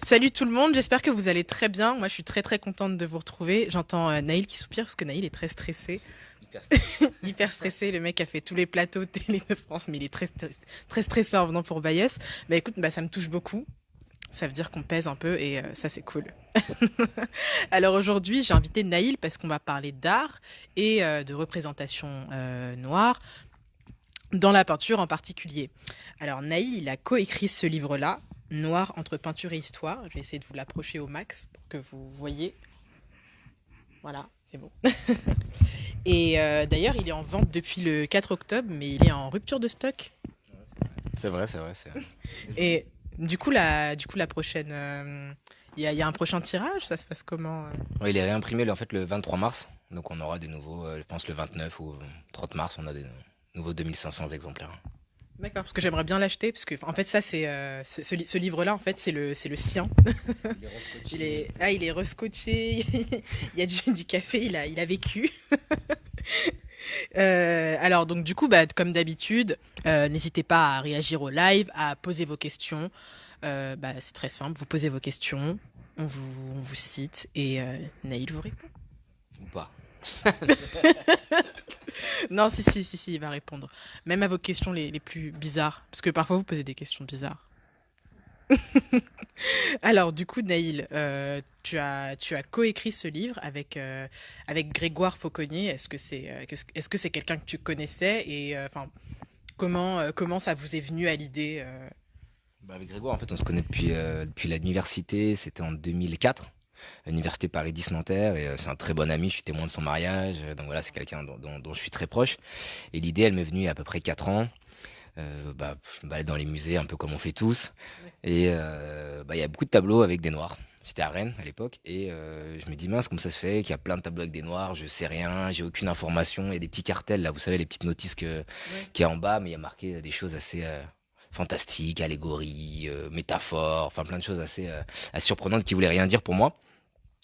Salut tout le monde, j'espère que vous allez très bien. Moi, je suis très très contente de vous retrouver. J'entends Naïl qui soupire parce que Naïl est très stressé, Hyper stressé. hyper stressé. Le mec a fait tous les plateaux télé de France, mais il est très stressé en venant pour Bayes. Bah écoute, bah, ça me touche beaucoup. Ça veut dire qu'on pèse un peu et ça c'est cool. Alors aujourd'hui, j'ai invité Naïl parce qu'on va parler d'art et de représentation noire dans la peinture en particulier. Alors Naïl, il a coécrit ce livre-là, Noir entre peinture et histoire. Je vais essayer de vous l'approcher au max pour que vous voyez. Voilà, c'est bon. Et d'ailleurs, il est en vente depuis le 4 octobre, mais il est en rupture de stock. C'est vrai, c'est vrai, c'est vrai. Et du coup, la prochaine, il y a un prochain tirage. Ça se passe comment Ouais, il est réimprimé en fait le 23 mars, donc on aura des nouveaux, je pense le 29 ou 30 mars, on a des nouveaux 2500 exemplaires. D'accord, parce que j'aimerais bien l'acheter, parce que en fait ça c'est ce livre-là en fait c'est le sien. Il est rescotché. Il est rescotché, il y a du café, il a vécu. Alors donc du coup bah, comme d'habitude, n'hésitez pas à réagir au live, à poser vos questions. Bah, c'est très simple, vous posez vos questions, on vous cite et Naïl vous répond. Ou pas. Non, si, il va répondre. Même à vos questions les plus bizarres, parce que parfois vous posez des questions bizarres. Alors, du coup, Naïl, tu as coécrit ce livre avec Grégoire Fauconnier. Est-ce que c'est quelqu'un que tu connaissais et enfin comment ça vous est venu à l'idée Bah, avec Grégoire, en fait, on se connaît depuis l'université, c'était en 2004, à l'université Paris 10 Nanterre, et c'est un très bon ami, je suis témoin de son mariage, donc voilà, c'est quelqu'un dont je suis très proche. Et l'idée, elle m'est venue il y a à peu près 4 ans. Bah, je me balade dans les musées, un peu comme on fait tous. Ouais. Et bah, il y a beaucoup de tableaux avec des noirs. J'étais à Rennes à l'époque et je me dis mince, comment ça se fait qu'il y a plein de tableaux avec des noirs, je sais rien, j'ai aucune information. Il y a des petits cartels là, vous savez, les petites notices Ouais. qu'il y a en bas, mais il y a marqué des choses assez fantastiques, allégories, métaphores, enfin plein de choses assez surprenantes qui voulaient rien dire pour moi.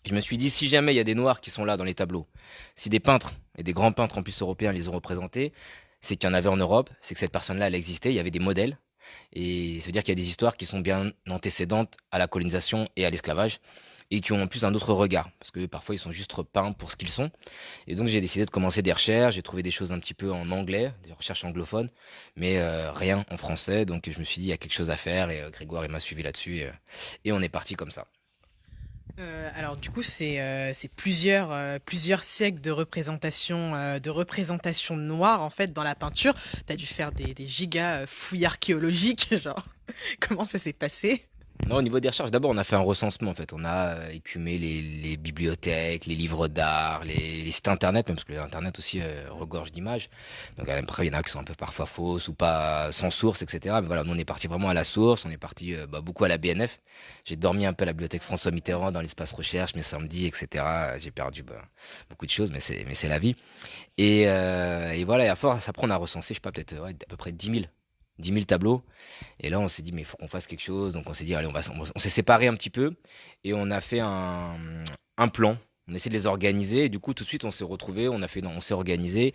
Je me suis dit, si jamais il y a des noirs qui sont là dans les tableaux, si des peintres, et des grands peintres en plus européens les ont représentés, c'est qu'il y en avait en Europe, c'est que cette personne-là, elle existait, il y avait des modèles, et ça veut dire qu'il y a des histoires qui sont bien antécédentes à la colonisation et à l'esclavage, et qui ont en plus un autre regard, parce que parfois ils sont juste peints pour ce qu'ils sont. Et donc j'ai décidé de commencer des recherches, j'ai trouvé des choses un petit peu en anglais, des recherches anglophones, mais rien en français, donc je me suis dit, il y a quelque chose à faire, et Grégoire, il m'a suivi là-dessus, et on est parti comme ça. Alors du coup, c'est plusieurs siècles de représentation noire en fait dans la peinture. T'as dû faire des gigas fouilles archéologiques, genre comment ça s'est passé? Non, au niveau des recherches, d'abord, on a fait un recensement, en fait. On a écumé les bibliothèques, les livres d'art, les sites internet, même parce que l'internet aussi regorge d'images. Donc après, il y en a qui sont un peu parfois fausses ou pas sans source, etc. Mais voilà, nous, on est parti vraiment à la source. On est parti bah, beaucoup à la BNF. J'ai dormi un peu à la bibliothèque François Mitterrand dans l'espace recherche, mes samedis, etc. J'ai perdu bah, beaucoup de choses, mais c'est la vie. Et voilà, et à force, après, on a recensé, je sais pas, peut-être ouais, à peu près 10 000 tableaux. Et là, on s'est dit, mais il faut qu'on fasse quelque chose. Donc, on s'est dit, allez, on s'est séparé un petit peu et on a fait un plan. On essaie de les organiser. Et du coup, tout de suite, on s'est retrouvés, on s'est organisé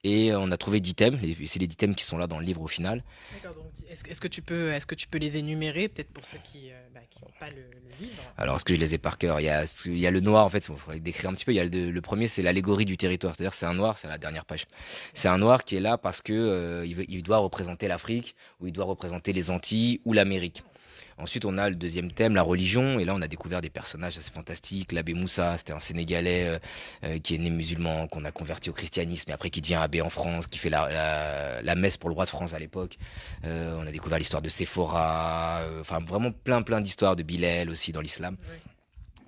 et on a trouvé 10 thèmes. Et c'est les 10 thèmes qui sont là dans le livre au final. D'accord, donc est-ce que tu peux les énumérer, peut-être pour ceux qui n'ont pas le livre? Alors, est-ce que je les ai par cœur? Il y a le noir, en fait, il faudrait décrire un petit peu. Il y a le premier, c'est l'allégorie du territoire. C'est-à-dire, c'est un noir, c'est à la dernière page. C'est un noir qui est là parce que il doit représenter l'Afrique, ou il doit représenter les Antilles, ou l'Amérique. Ensuite, on a le deuxième thème, la religion. Et là, on a découvert des personnages assez fantastiques. L'abbé Moussa, c'était un Sénégalais qui est né musulman, qu'on a converti au christianisme, et après qui devient abbé en France, qui fait la messe pour le roi de France à l'époque. On a découvert l'histoire de Séphora, enfin vraiment plein d'histoires de Bilal aussi dans l'islam. Ouais.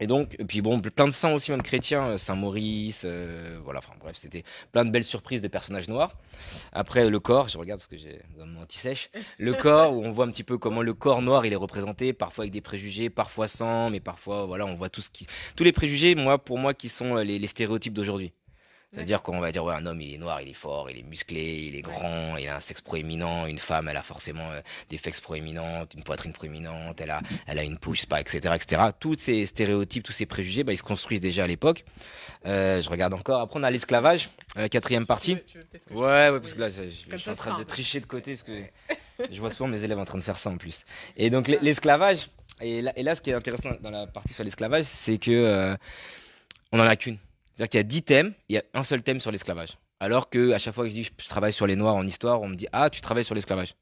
Et puis bon, plein de saints aussi, même chrétiens, Saint-Maurice, voilà, enfin bref, c'était plein de belles surprises de personnages noirs. Après, le corps, je regarde parce que j'ai mon anti-sèche. Le corps, où on voit un petit peu comment le corps noir, il est représenté, parfois avec des préjugés, parfois sans, mais parfois, voilà, on voit tous les préjugés, pour moi, qui sont les stéréotypes d'aujourd'hui. C'est-à-dire D'accord. qu'on va dire, ouais, un homme, il est noir, il est fort, il est musclé, il est Ouais. grand, il a un sexe proéminent. Une femme, elle a forcément des fesses proéminentes, une poitrine proéminente, elle a une pousse pas, etc., etc. Tous ces stéréotypes, tous ces préjugés, bah, ils se construisent déjà à l'époque. Je regarde encore. Après, on a l'esclavage, la quatrième partie. Tu veux peut-être que je Ouais, ouais, parce que oui. là, je Comme suis ça en ce train sera de un tricher de indice. côté, parce que Ouais. je vois souvent mes élèves en train de faire ça en plus. Et donc, Ah, l'esclavage, Et là, ce qui est intéressant dans la partie sur l'esclavage, c'est que on en a qu'une. C'est-à-dire qu'il y a 10 thèmes, il y a un seul thème sur l'esclavage. Alors que à chaque fois que je dis que je travaille sur les Noirs en histoire, on me dit ah tu travailles sur l'esclavage.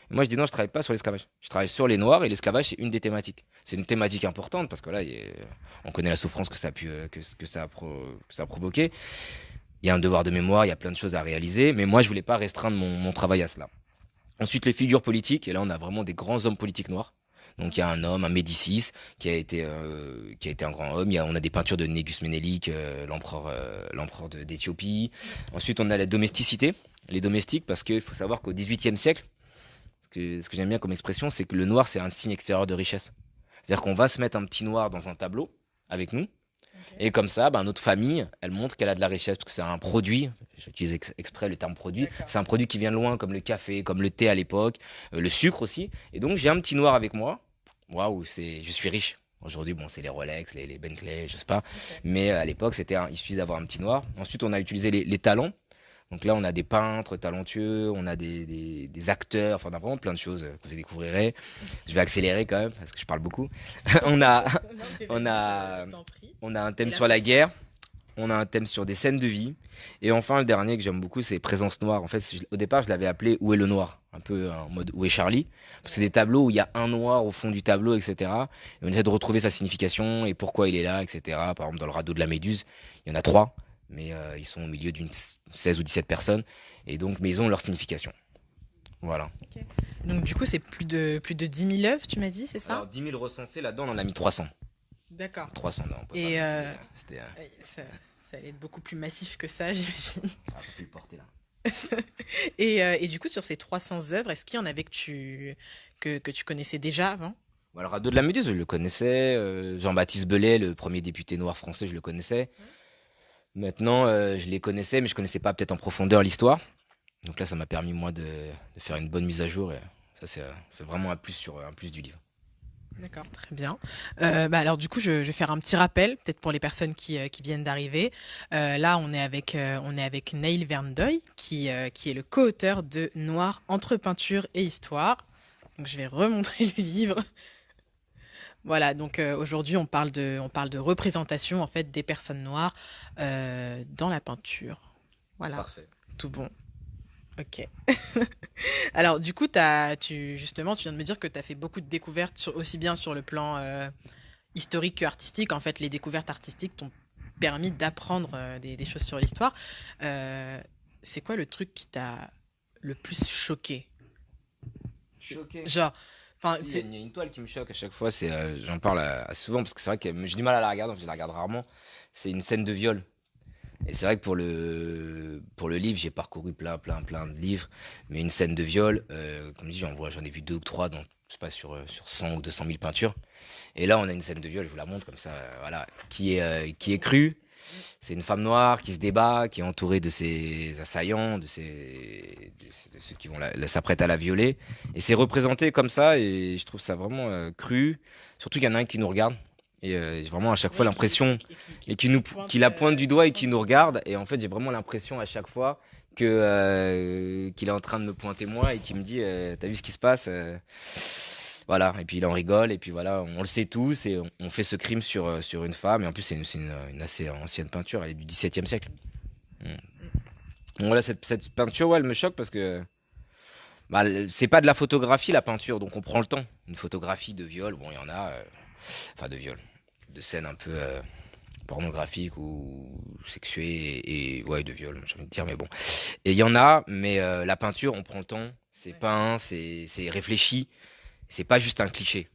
Moi je dis non, je travaille pas sur l'esclavage. Je travaille sur les Noirs et l'esclavage c'est une des thématiques. C'est une thématique importante parce que là on connaît la souffrance que ça a pu que ça a provoqué. Il y a un devoir de mémoire, il y a plein de choses à réaliser, mais moi je voulais pas restreindre mon travail à cela. Ensuite, les figures politiques, et là on a vraiment des grands hommes politiques noirs. Donc il y a un homme, un Médicis, qui a été un grand homme. On a des peintures de Négus Ménélique, l'empereur d'Éthiopie. Ensuite, on a la domesticité, les domestiques, parce qu'il faut savoir qu'au XVIIIe siècle, ce que j'aime bien comme expression, c'est que le noir, c'est un signe extérieur de richesse. C'est-à-dire qu'on va se mettre un petit noir dans un tableau avec nous, Ok. et comme ça, notre famille, elle montre qu'elle a de la richesse, parce que c'est un produit, j'utilise exprès le terme produit, D'accord. c'est un produit qui vient de loin, comme le café, comme le thé à l'époque, le sucre aussi. Et donc, j'ai un petit noir avec moi. Waouh, je suis riche. Aujourd'hui, bon, c'est les Rolex, les Bentley, je sais pas. Ok. Mais à l'époque, il suffisait d'avoir un petit noir. Ensuite, on a utilisé les talents. Donc là, on a des peintres talentueux, on a des acteurs, enfin, on a vraiment plein de choses que vous découvrirez. Je vais accélérer quand même, parce que je parle beaucoup. On a, Non, mais on vas-y, je a, t'en prie. on a un Et thème la sur la poésie? guerre, on a un thème sur des scènes de vie. Et enfin, le dernier que j'aime beaucoup, c'est Présence noire. En fait, au départ, je l'avais appelé Où est le noir? Un peu en mode Où est Charlie? Parce que c'est Ouais. des tableaux où il y a un noir au fond du tableau, etc. Et on essaie de retrouver sa signification et pourquoi il est là, etc. Par exemple, dans le radeau de la Méduse, il y en a trois, mais ils sont au milieu d'une 16 ou 17 personnes. Et donc, mais ils ont leur signification. Voilà. Ok. Donc du coup, c'est plus de 10 000 œuvres, tu m'as dit, c'est ça? Alors, 10 000 recensés, là-dedans, on en a mis 300. D'accord. 300, non, on peut pas Et baisser. C'était. ça allait être beaucoup plus massif que ça, j'imagine. On peut plus le porter là. Et du coup, sur ces 300 œuvres, est-ce qu'il y en avait que tu connaissais déjà avant? Bon, alors, Radeau de la Méduse, je le connaissais. Jean-Baptiste Belay, le premier député noir français, je le connaissais. Maintenant, je les connaissais, mais je connaissais pas peut-être en profondeur l'histoire. Donc là, ça m'a permis, moi, de faire une bonne mise à jour. Et ça, c'est vraiment un plus du livre. D'accord, très bien. Alors du coup, je vais faire un petit rappel, peut-être pour les personnes qui viennent d'arriver. Là, on est avec Neil Verndoy, qui est le co-auteur de Noir entre peinture et histoire. Donc je vais remontrer le livre. Voilà, donc aujourd'hui, on parle de représentation en fait des personnes noires dans la peinture. Voilà, Parfait. tout bon. Ok. Alors, du coup, justement, tu viens de me dire que tu as fait beaucoup de découvertes, aussi bien sur le plan historique que artistique. En fait, les découvertes artistiques t'ont permis d'apprendre des choses sur l'histoire. Euh, c'est quoi le truc qui t'a le plus choqué? Choqué. Genre, enfin, Si, il y a une toile qui me choque à chaque fois, j'en parle assez souvent parce que c'est vrai que j'ai du mal à la regarder, je la regarde rarement. C'est une scène de viol. Et c'est vrai que pour le livre, j'ai parcouru plein de livres, mais une scène de viol, comme je dis, j'en ai vu deux ou trois, donc je sais pas sur 100 ou 200 000 peintures. Et là, on a une scène de viol, je vous la montre comme ça, voilà, qui est crue. C'est une femme noire qui se débat, qui est entourée de ses assaillants, de ceux qui vont s'apprêter à la violer. Et c'est représenté comme ça, et je trouve ça vraiment cru. Surtout qu'il y en a un qui nous regarde. Et j'ai vraiment à chaque fois ouais, l'impression, et qui nous pointe, qui la pointe du doigt et pointe qui du nous doigt. regarde. Et en fait, j'ai vraiment l'impression à chaque fois qu'il est en train de me pointer moi et qu'il me dit t'as vu ce qui se passe voilà, et puis il en rigole, et puis voilà, on le sait tous, et on fait ce crime sur une femme, et en plus c'est une assez ancienne peinture, elle est du XVIIe siècle. Mm. Donc voilà, cette peinture, ouais, elle me choque parce que c'est pas de la photographie la peinture, donc on prend le temps. Une photographie de viol, bon, il y en a, enfin de viol, de scènes un peu pornographiques ou sexuées, ouais, de viol, j'ai envie de dire, mais bon. Et il y en a, mais la peinture, on prend le temps, c'est Ouais. peint, c'est réfléchi, c'est pas juste un cliché.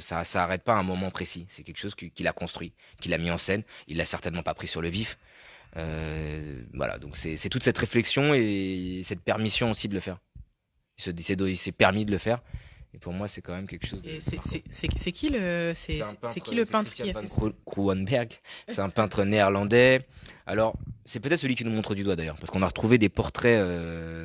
Ça arrête pas à un moment précis. C'est quelque chose qu'il a construit, qu'il a mis en scène. Il l'a certainement pas pris sur le vif. Voilà, donc c'est toute cette réflexion et cette permission aussi de le faire. Il s'est permis de le faire. Et pour moi, c'est quand même quelque chose de Et de marquant. c'est qui le C'est un c'est qui peintre, le c'est peintre Christian qui a van fait ça? Crouwenberg. C'est un peintre néerlandais. Alors, c'est peut-être celui qui nous montre du doigt d'ailleurs, parce qu'on a retrouvé des portraits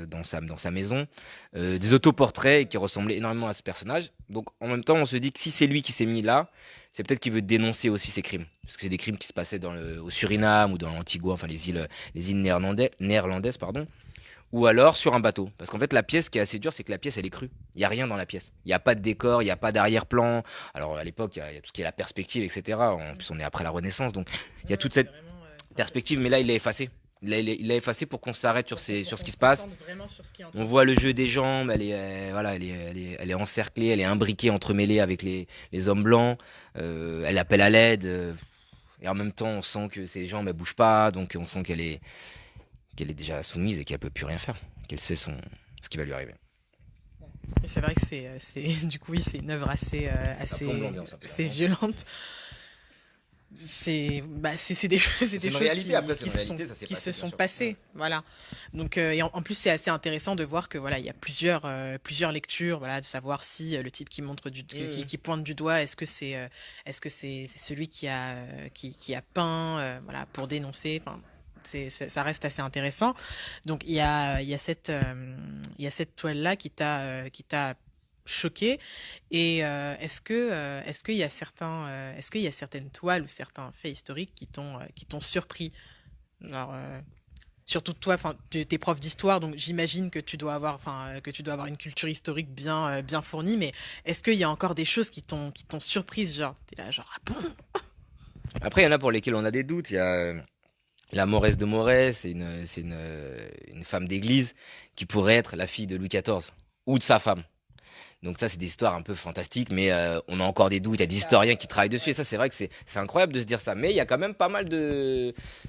dans sa maison, des autoportraits qui ressemblaient énormément à ce personnage. Donc, en même temps, on se dit que si c'est lui qui s'est mis là, c'est peut-être qu'il veut dénoncer aussi ces crimes, parce que c'est des crimes qui se passaient au Suriname ou dans l'Antigua, enfin les îles néerlandaises, pardon, ou alors sur un bateau. Parce qu'en fait, la pièce, ce qui est assez dur, c'est que la pièce, elle est crue. Il n'y a rien dans la pièce. Il n'y a pas de décor, il n'y a pas d'arrière-plan. Alors à l'époque, il y a tout ce qui est la perspective, etc. En plus, on est après la Renaissance, donc il y a Ouais, toute c'est cette vraiment. perspective, mais là, il l'a effacé. Il l'a effacé pour qu'on s'arrête sur ce qui se passe. Concentre vraiment sur ce qui est en train On de se voit le passer. jeu des jambes, voilà, elle est encerclée, elle est imbriquée, entremêlée avec les hommes blancs. Elle appelle à l'aide. Et en même temps, on sent que ses jambes, elles bougent pas, donc on sent qu'elle est déjà soumise et qu'elle peut plus rien faire, qu'elle sait ce qui va lui arriver. Mais c'est vrai que du coup, oui, c'est une œuvre Ça plombe l'ambiance un peu, assez là. violente. C'est des choses, c'est C'est des une choses réalité, après, c'est une réalité, ça s'est qui se passé, bien sont sûr. Ouais. passées, voilà. Donc, et en plus, c'est assez intéressant de voir que voilà, il y a plusieurs lectures, voilà, de savoir si le type qui montre Mhm. qui pointe du doigt, est-ce que c'est celui qui a peint, voilà, pour dénoncer. Enfin, ça reste assez intéressant. Donc, il y a cette toile-là qui t'a choqué. Et est-ce qu'il y a est-ce qu'il y a certaines toiles ou certains faits historiques qui t'ont surpris? Genre, surtout toi, enfin, t'es prof d'histoire, donc j'imagine que tu dois avoir, que tu dois avoir une culture historique bien fournie. Mais est-ce qu'il y a encore des choses qui t'ont surprise, genre, t'es là, genre, ah bon? Après, il y en a pour lesquels on a des doutes. Il y a la Mauresse de Moret, une femme d'église qui pourrait être la fille de Louis XIV ou de sa femme. Donc ça, c'est des histoires un peu fantastiques, mais on a encore des doutes. Il y a des historiens qui travaillent dessus, et ça, c'est vrai que c'est incroyable de se dire ça. Mais il y a quand même pas mal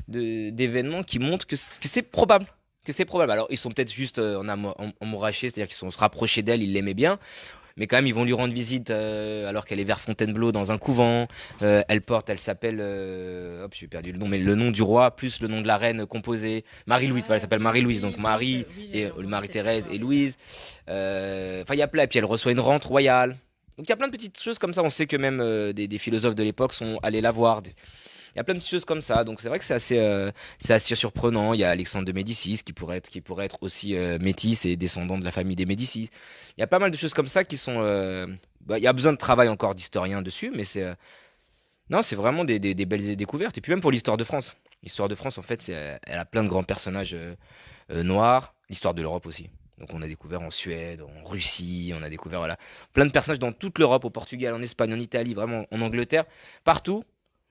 d'événements qui montrent que c'est probable. Que c'est probable. Alors, ils sont peut-être juste en amourachés, c'est-à-dire qu'ils sont se rapprochés d'elle, ils l'aimaient bien, mais quand même, ils vont lui rendre visite alors qu'elle est vers Fontainebleau dans un couvent. Elle s'appelle, hop, j'ai perdu le nom, mais le nom du roi plus le nom de la reine composé. Marie-Louise, voilà, elle Ah s'appelle Marie-Louise, donc oui, oui, Marie oui, et j'avais entendu cette Marie-Thérèse histoire et déjà. Louise. Enfin, il y a plein, et puis elle reçoit une rente royale. Donc il y a plein de petites choses comme ça. On sait que même des philosophes de l'époque sont allés la voir. Il y a plein de petites choses comme ça. Donc c'est vrai que c'est assez surprenant. Il y a Alexandre de Médicis qui pourrait être aussi métis et descendant de la famille des Médicis. Il y a pas mal de choses comme ça qui sont. Il y a besoin de travail encore d'historien dessus, mais non, c'est vraiment des belles découvertes. Et puis même pour l'histoire de France. L'histoire de France, en fait, elle a plein de grands personnages noirs. L'histoire de l'Europe aussi. Donc on a découvert en Suède, en Russie, on a découvert voilà, plein de personnages dans toute l'Europe, au Portugal, en Espagne, en Italie, vraiment en Angleterre, partout.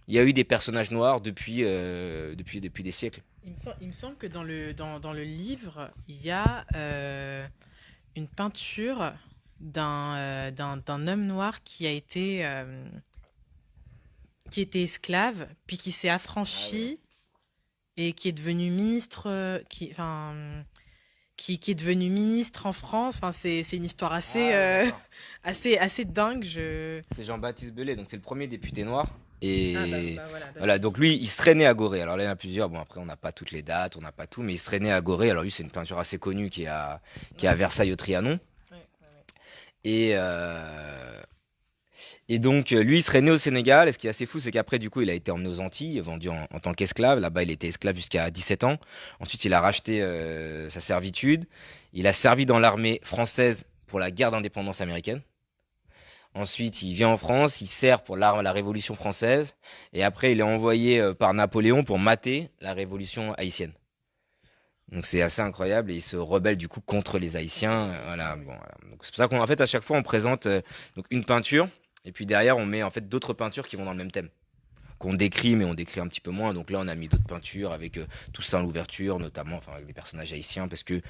Il y a eu des personnages noirs depuis des siècles. Il me semble que dans le livre, il y a une peinture d'un homme noir qui était esclave, puis qui s'est Ah ouais. affranchi et qui est devenu ministre, qui est devenu ministre en France. Enfin, c'est une histoire Ah ouais, d'accord. assez dingue. C'est Jean-Baptiste Belay, donc c'est le premier député noir. Ah Et voilà, bah voilà, c'est donc lui, il serait né à Gorée. Alors là, il y en a plusieurs. Bon, après, on n'a pas toutes les dates, on n'a pas tout, mais il serait né à Gorée. Alors lui, c'est une peinture assez connue qui est à ouais, Versailles au Trianon. ouais. Et, euh, et donc, lui, il serait né au Sénégal. Et ce qui est assez fou, c'est qu'après, du coup, il a été emmené aux Antilles, vendu en tant qu'esclave. Là-bas, il était esclave jusqu'à 17 ans. Ensuite, il a racheté sa servitude. Il a servi dans l'armée française pour la guerre d'indépendance américaine. Ensuite, il vient en France, il sert pour la Révolution française, et après, il est envoyé par Napoléon pour mater la Révolution haïtienne. Donc c'est assez incroyable et il se rebelle du coup contre les Contre Haïtiens. les Haïtiens, Voilà, oui. bon, voilà. Donc c'est pour ça qu'en fait à chaque fois on présente donc une peinture et puis derrière on met en fait d'autres peintures qui vont dans le même thème qu'on décrit mais on décrit un petit peu moins. Donc là on a mis d'autres peintures avec Toussaint l'ouverture notamment, enfin avec des personnages haïtiens parce que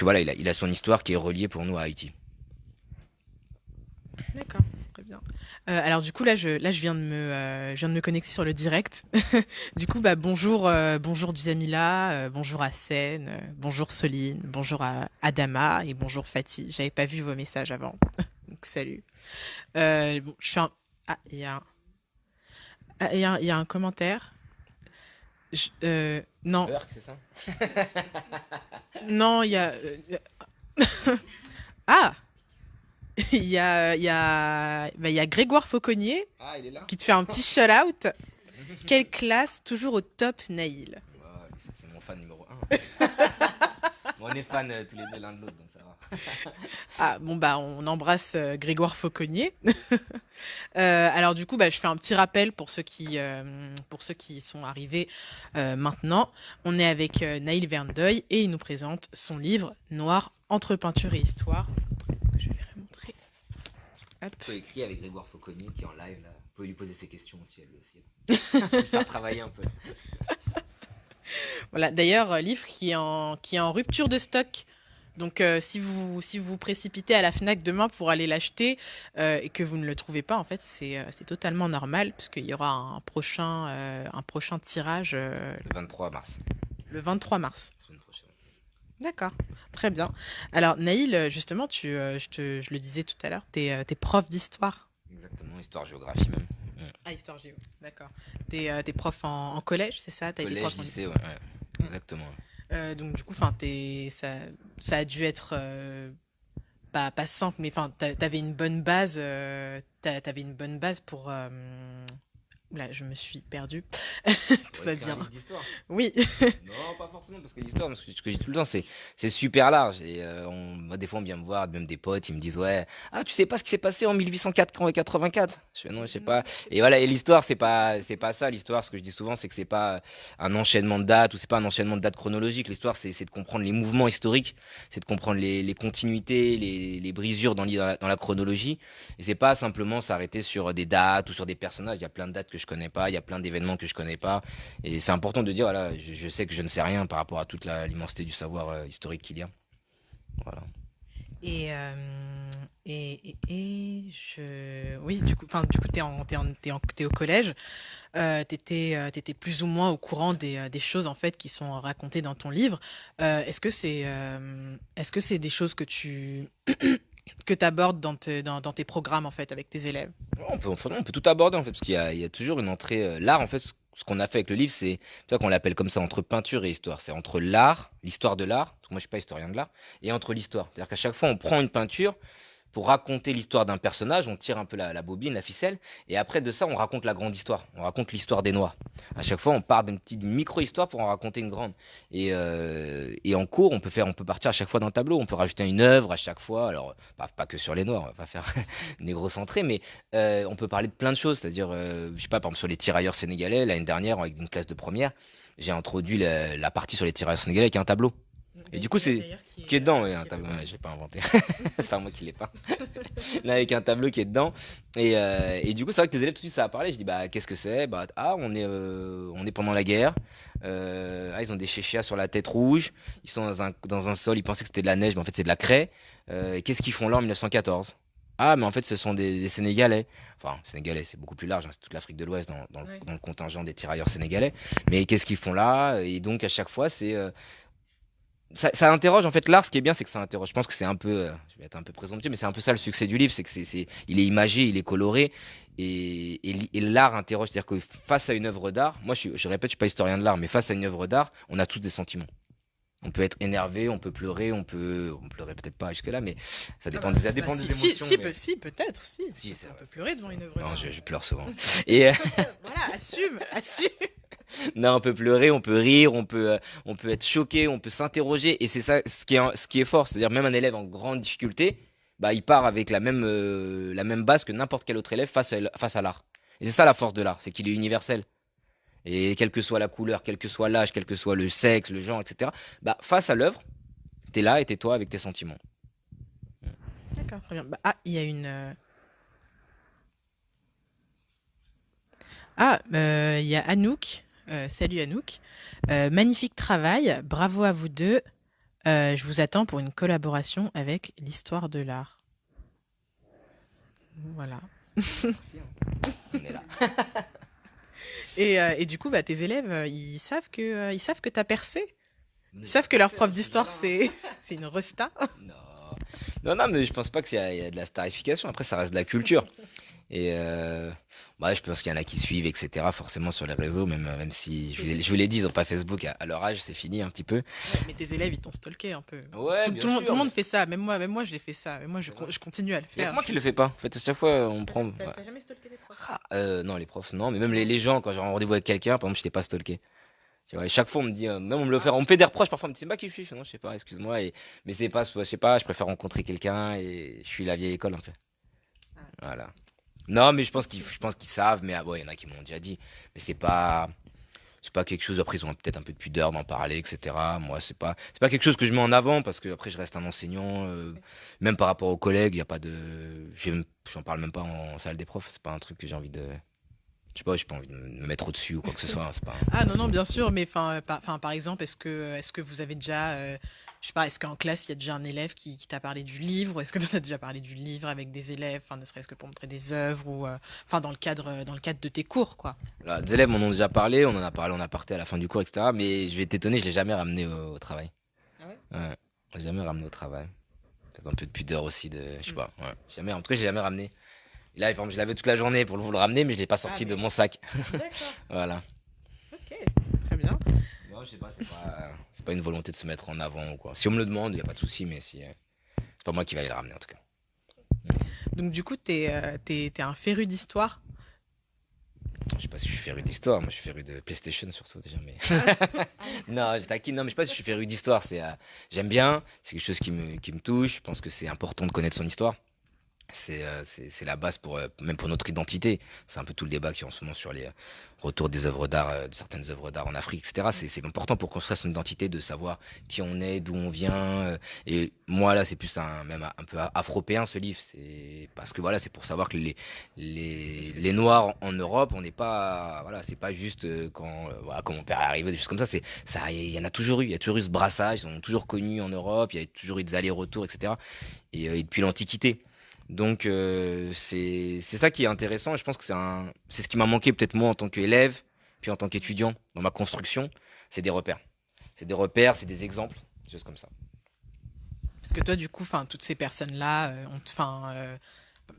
voilà il a son histoire qui est reliée pour nous à Haïti. D'accord, très bien. Alors du coup là je viens de me connecter sur le direct. Du coup bah bonjour Djamila, bonjour Hassen, bonjour Soline, bonjour à Adama et bonjour Fatih. J'avais pas vu vos messages avant. Donc salut. Bon, je suis un... Ah, il y a un commentaire. Non, Burke, c'est ça? non, il y a... Ah! Il y a Grégoire Fauconnier Ah, il est là? qui te fait un petit shout-out. Quelle classe, toujours au top, Naïl. Ouais, c'est mon fan numéro un. Bon, on est fans tous les deux l'un de l'autre, donc ça va. Ah, bon, bah, on embrasse Grégoire Fauconnier. Alors du coup, bah, je fais un petit rappel pour ceux qui sont arrivés maintenant. On est avec Naïl Verneuil et il nous présente son livre Noir entre peinture et histoire. Que je vais remontrer. Hop. Tu peux écrire avec Grégoire Fauconnier qui est en live là. Vous pouvez lui poser ses questions aussi, elle aussi. Faire travailler un peu. Voilà. D'ailleurs, livre qui est en rupture de stock. Donc, si vous vous précipitez à la Fnac demain pour aller l'acheter et que vous ne le trouvez pas, en fait, c'est totalement normal puisqu'il y aura un prochain tirage Le 23 mars, le 23 mars. la semaine prochaine. D'accord, très bien. Alors, Naïl, justement, je le disais tout à l'heure, t'es prof d'histoire. Exactement, histoire-géographie même. Ah, histoire géo, d'accord. T'es prof en collège, c'est ça? T'as été Collège, prof en... lycée, ouais. Exactement. Donc, du coup, enfin, ça a dû être pas simple, mais enfin, t'avais une bonne base, t'avais une bonne base pour. Là, je me suis perdue. Tout Pour va écrire un bien. livre d'histoire. Oui. Non, pas forcément, parce que l'histoire, ce que je dis tout le temps, c'est super large. Et moi, des fois, on vient me voir, même des potes, ils me disent, ouais, ah, tu sais pas ce qui s'est passé en 1884? Je fais, non, je sais pas. Et voilà, et l'histoire, c'est pas ça. L'histoire, ce que je dis souvent, c'est que c'est pas un enchaînement de dates ou c'est pas un enchaînement de dates chronologiques. L'histoire, c'est de comprendre les mouvements historiques, c'est de comprendre les continuités, les brisures dans la chronologie. Et c'est pas simplement s'arrêter sur des dates ou sur des personnages. Il y a plein de dates que je connais pas, il y a plein d'événements que je connais pas. Et c'est important de dire, voilà, je sais que je ne sais rien par rapport à toute l'immensité du savoir historique qu'il y a. Voilà. Et, oui, du coup, t'es au collège. T'étais plus ou moins au courant des choses en fait qui sont racontées dans ton livre. Est-ce que c'est des choses que t'abordes dans tes programmes en fait avec tes élèves? Ouais, on peut tout aborder en fait, parce il y a toujours une entrée. L'art, en fait, ce qu'on a fait avec le livre, c'est, tu vois, qu'on l'appelle comme ça, entre peinture et histoire. C'est entre l'art, l'histoire de l'art, parce que moi je suis pas historien de l'art, et entre l'histoire. C'est-à-dire qu'à chaque fois, on prend une peinture pour raconter l'histoire d'un personnage, on tire un peu la bobine, la ficelle, et après de ça, on raconte la grande histoire. On raconte l'histoire des Noirs. À chaque fois, on part d'une micro-histoire pour en raconter une grande. Et en cours, on peut partir à chaque fois d'un tableau. On peut rajouter une œuvre à chaque fois. Alors, pas que sur les Noirs, on va pas faire négrocentré, mais on peut parler de plein de choses. C'est-à-dire, je sais pas, par exemple, sur les tirailleurs sénégalais, l'année dernière, avec une classe de première, j'ai introduit la partie sur les tirailleurs sénégalais avec un tableau. Et du coup, c'est D'ailleurs, qui est dedans, ouais, un qui est tableau. dedans. Ouais, j'ai pas inventé. C'est pas moi qui l'ai pas. Là, avec un tableau qui est dedans. Et du coup, c'est vrai que tes élèves, tout de suite, ça a parlé. Je dis, bah, qu'est-ce que c'est? Bah, ah, on est pendant la guerre. Ah, ils ont des chéchias sur la tête rouge. Ils sont dans un sol. Ils pensaient que c'était de la neige, mais en fait, c'est de la craie. Qu'est-ce qu'ils font là en 1914? Ah, mais en fait, ce sont des Sénégalais. Enfin, Sénégalais, c'est beaucoup plus large, hein, c'est toute l'Afrique de l'Ouest Ouais. dans le contingent des tirailleurs sénégalais. Mais qu'est-ce qu'ils font là? Et donc, à chaque fois, ça interroge en fait l'art. Ce qui est bien, c'est que ça interroge. Je pense que c'est un peu, je vais être un peu présomptueux, mais c'est un peu ça le succès du livre, c'est que il est imagé, il est coloré, et l'art interroge. C'est-à-dire que face à une œuvre d'art, moi je répète, je suis pas historien de l'art, mais face à une œuvre d'art, on a tous des sentiments. On peut être énervé, on peut pleurer, on pleurait peut-être pas jusque là, mais Ah bah, ça bah, dépend des si, émotions. Mais si, peut-être, si. si, c'est On vrai. peut pleurer devant une œuvre Non, d'art. je pleure souvent. Et Voilà, assume, assume. non, on peut pleurer, on peut rire, on peut être choqué, on peut s'interroger. Et c'est ça ce qui est fort. C'est-à-dire, même un élève en grande difficulté, bah, il part avec la même base que n'importe quel autre élève face à l'art. Et c'est ça la force de l'art, c'est qu'il est universel. Et quelle que soit la couleur, quel que soit l'âge, quel que soit le sexe, le genre, etc., bah, face à l'œuvre, t'es là et t'es toi avec tes sentiments. D'accord, très bien. Ah, il y a il y a Anouk. Salut Anouk. Magnifique travail. Bravo à vous deux. Je vous attends pour une collaboration avec l'histoire de l'art. Voilà. Merci, hein. On est là. Et du coup, bah, tes élèves, ils savent que t'as percé. Ils savent que leur prof d'histoire, c'est une resta. Non. Non, mais je pense pas il y a de la starification. Après, ça reste de la culture. Et bah, je pense qu'il y en a qui suivent, etc. Forcément sur les réseaux, même si je vous l'ai dit, ils ont pas Facebook à leur âge, c'est fini un petit peu. Ouais, mais tes élèves, ils t'ont stalké un peu. Ouais, bien Tout le sûr. monde fait ça. Même moi, j'ai fait ça. Même moi, C'est vrai. je continue à le Il y a que faire. moi qui le fais pas. En fait, à chaque fois, on prend. Ouais. T'as jamais stalké des profs? Ah, non, les profs, non, mais même les gens, quand j'ai un rendez-vous avec quelqu'un, par exemple, je t'ai pas stalké. Tu vois, et chaque fois, on me dit, même on me le fait, on me fait des reproches, parfois, on me dit, c'est pas qui je suis. Je fais, non, je sais pas, excuse-moi. Mais c'est pas, je sais pas, je préfère rencontrer quelqu'un et je suis la vieille école, en fait. Ah, Voilà. Non, mais je pense qu'ils savent, mais ah, ouais, il y en a qui m'ont déjà dit. Mais c'est pas quelque chose, après ils ont peut-être un peu de pudeur d'en parler, etc. Moi, c'est pas quelque chose que je mets en avant parce que après je reste un enseignant, même par rapport aux collègues, il y a pas de, j'en parle même pas en salle des profs, c'est pas un truc que j'ai envie de, je sais pas, j'ai pas envie de me mettre au-dessus ou quoi que ce soit, hein, c'est pas. Ah non, non, bien sûr, mais par exemple, est-ce que vous avez déjà, je sais pas, est-ce qu'en classe, il y a déjà un élève qui t'a parlé du livre, ou est-ce que tu as déjà parlé du livre avec des élèves, enfin, ne serait-ce que pour montrer des œuvres, ou enfin, dans le cadre de tes cours, quoi. Là, des élèves m'en ont déjà parlé, on en a parlé en aparté à la fin du cours, etc. Mais je vais t'étonner, je l'ai jamais ramené au travail. Ah ouais. Ouais, je l'ai jamais ramené au travail. Peut-être un peu de pudeur aussi, je sais Hmm. pas. Ouais. Jamais, en tout cas, j'ai jamais ramené. Et là, par exemple, je l'avais toute la journée pour le ramener, mais je l'ai pas Ah, sorti de mais mon sac. d'accord. Voilà. Ok, très bien. Non, je sais pas, c'est pas une volonté de se mettre en avant ou quoi. Si on me le demande, il y a pas de souci, mais si, c'est pas moi qui vais aller le ramener en tout cas. Donc, du coup, t'es un féru d'histoire. Je sais pas si je suis féru d'histoire, moi je suis féru de PlayStation surtout déjà, mais Ah, non, je taquine, non, mais je sais pas si je suis féru d'histoire, j'aime bien, c'est quelque chose qui me touche, je pense que c'est important de connaître son histoire. C'est la base même pour notre identité. C'est un peu tout le débat qui est en ce moment sur les retours des œuvres d'art, de certaines œuvres d'art en Afrique, etc. C'est important pour construire son identité de savoir qui on est, d'où on vient. Et moi là, c'est plus même un peu afropéen ce livre. C'est parce que voilà, c'est pour savoir que les Noirs en Europe, on n'est pas, voilà, c'est pas juste voilà, quand mon père est arrivé, des choses comme ça. Il y en a toujours eu. Il y a toujours eu ce brassage. Ils sont toujours connus en Europe. Il y a toujours eu des allers-retours, etc. Et depuis l'Antiquité. Donc c'est ça qui est intéressant et je pense que c'est ce qui m'a manqué peut-être moi en tant qu'élève puis en tant qu'étudiant dans ma construction, c'est des repères. C'est des repères, c'est des exemples, des choses comme ça. parce que toi, du coup, enfin, toutes ces personnes-là,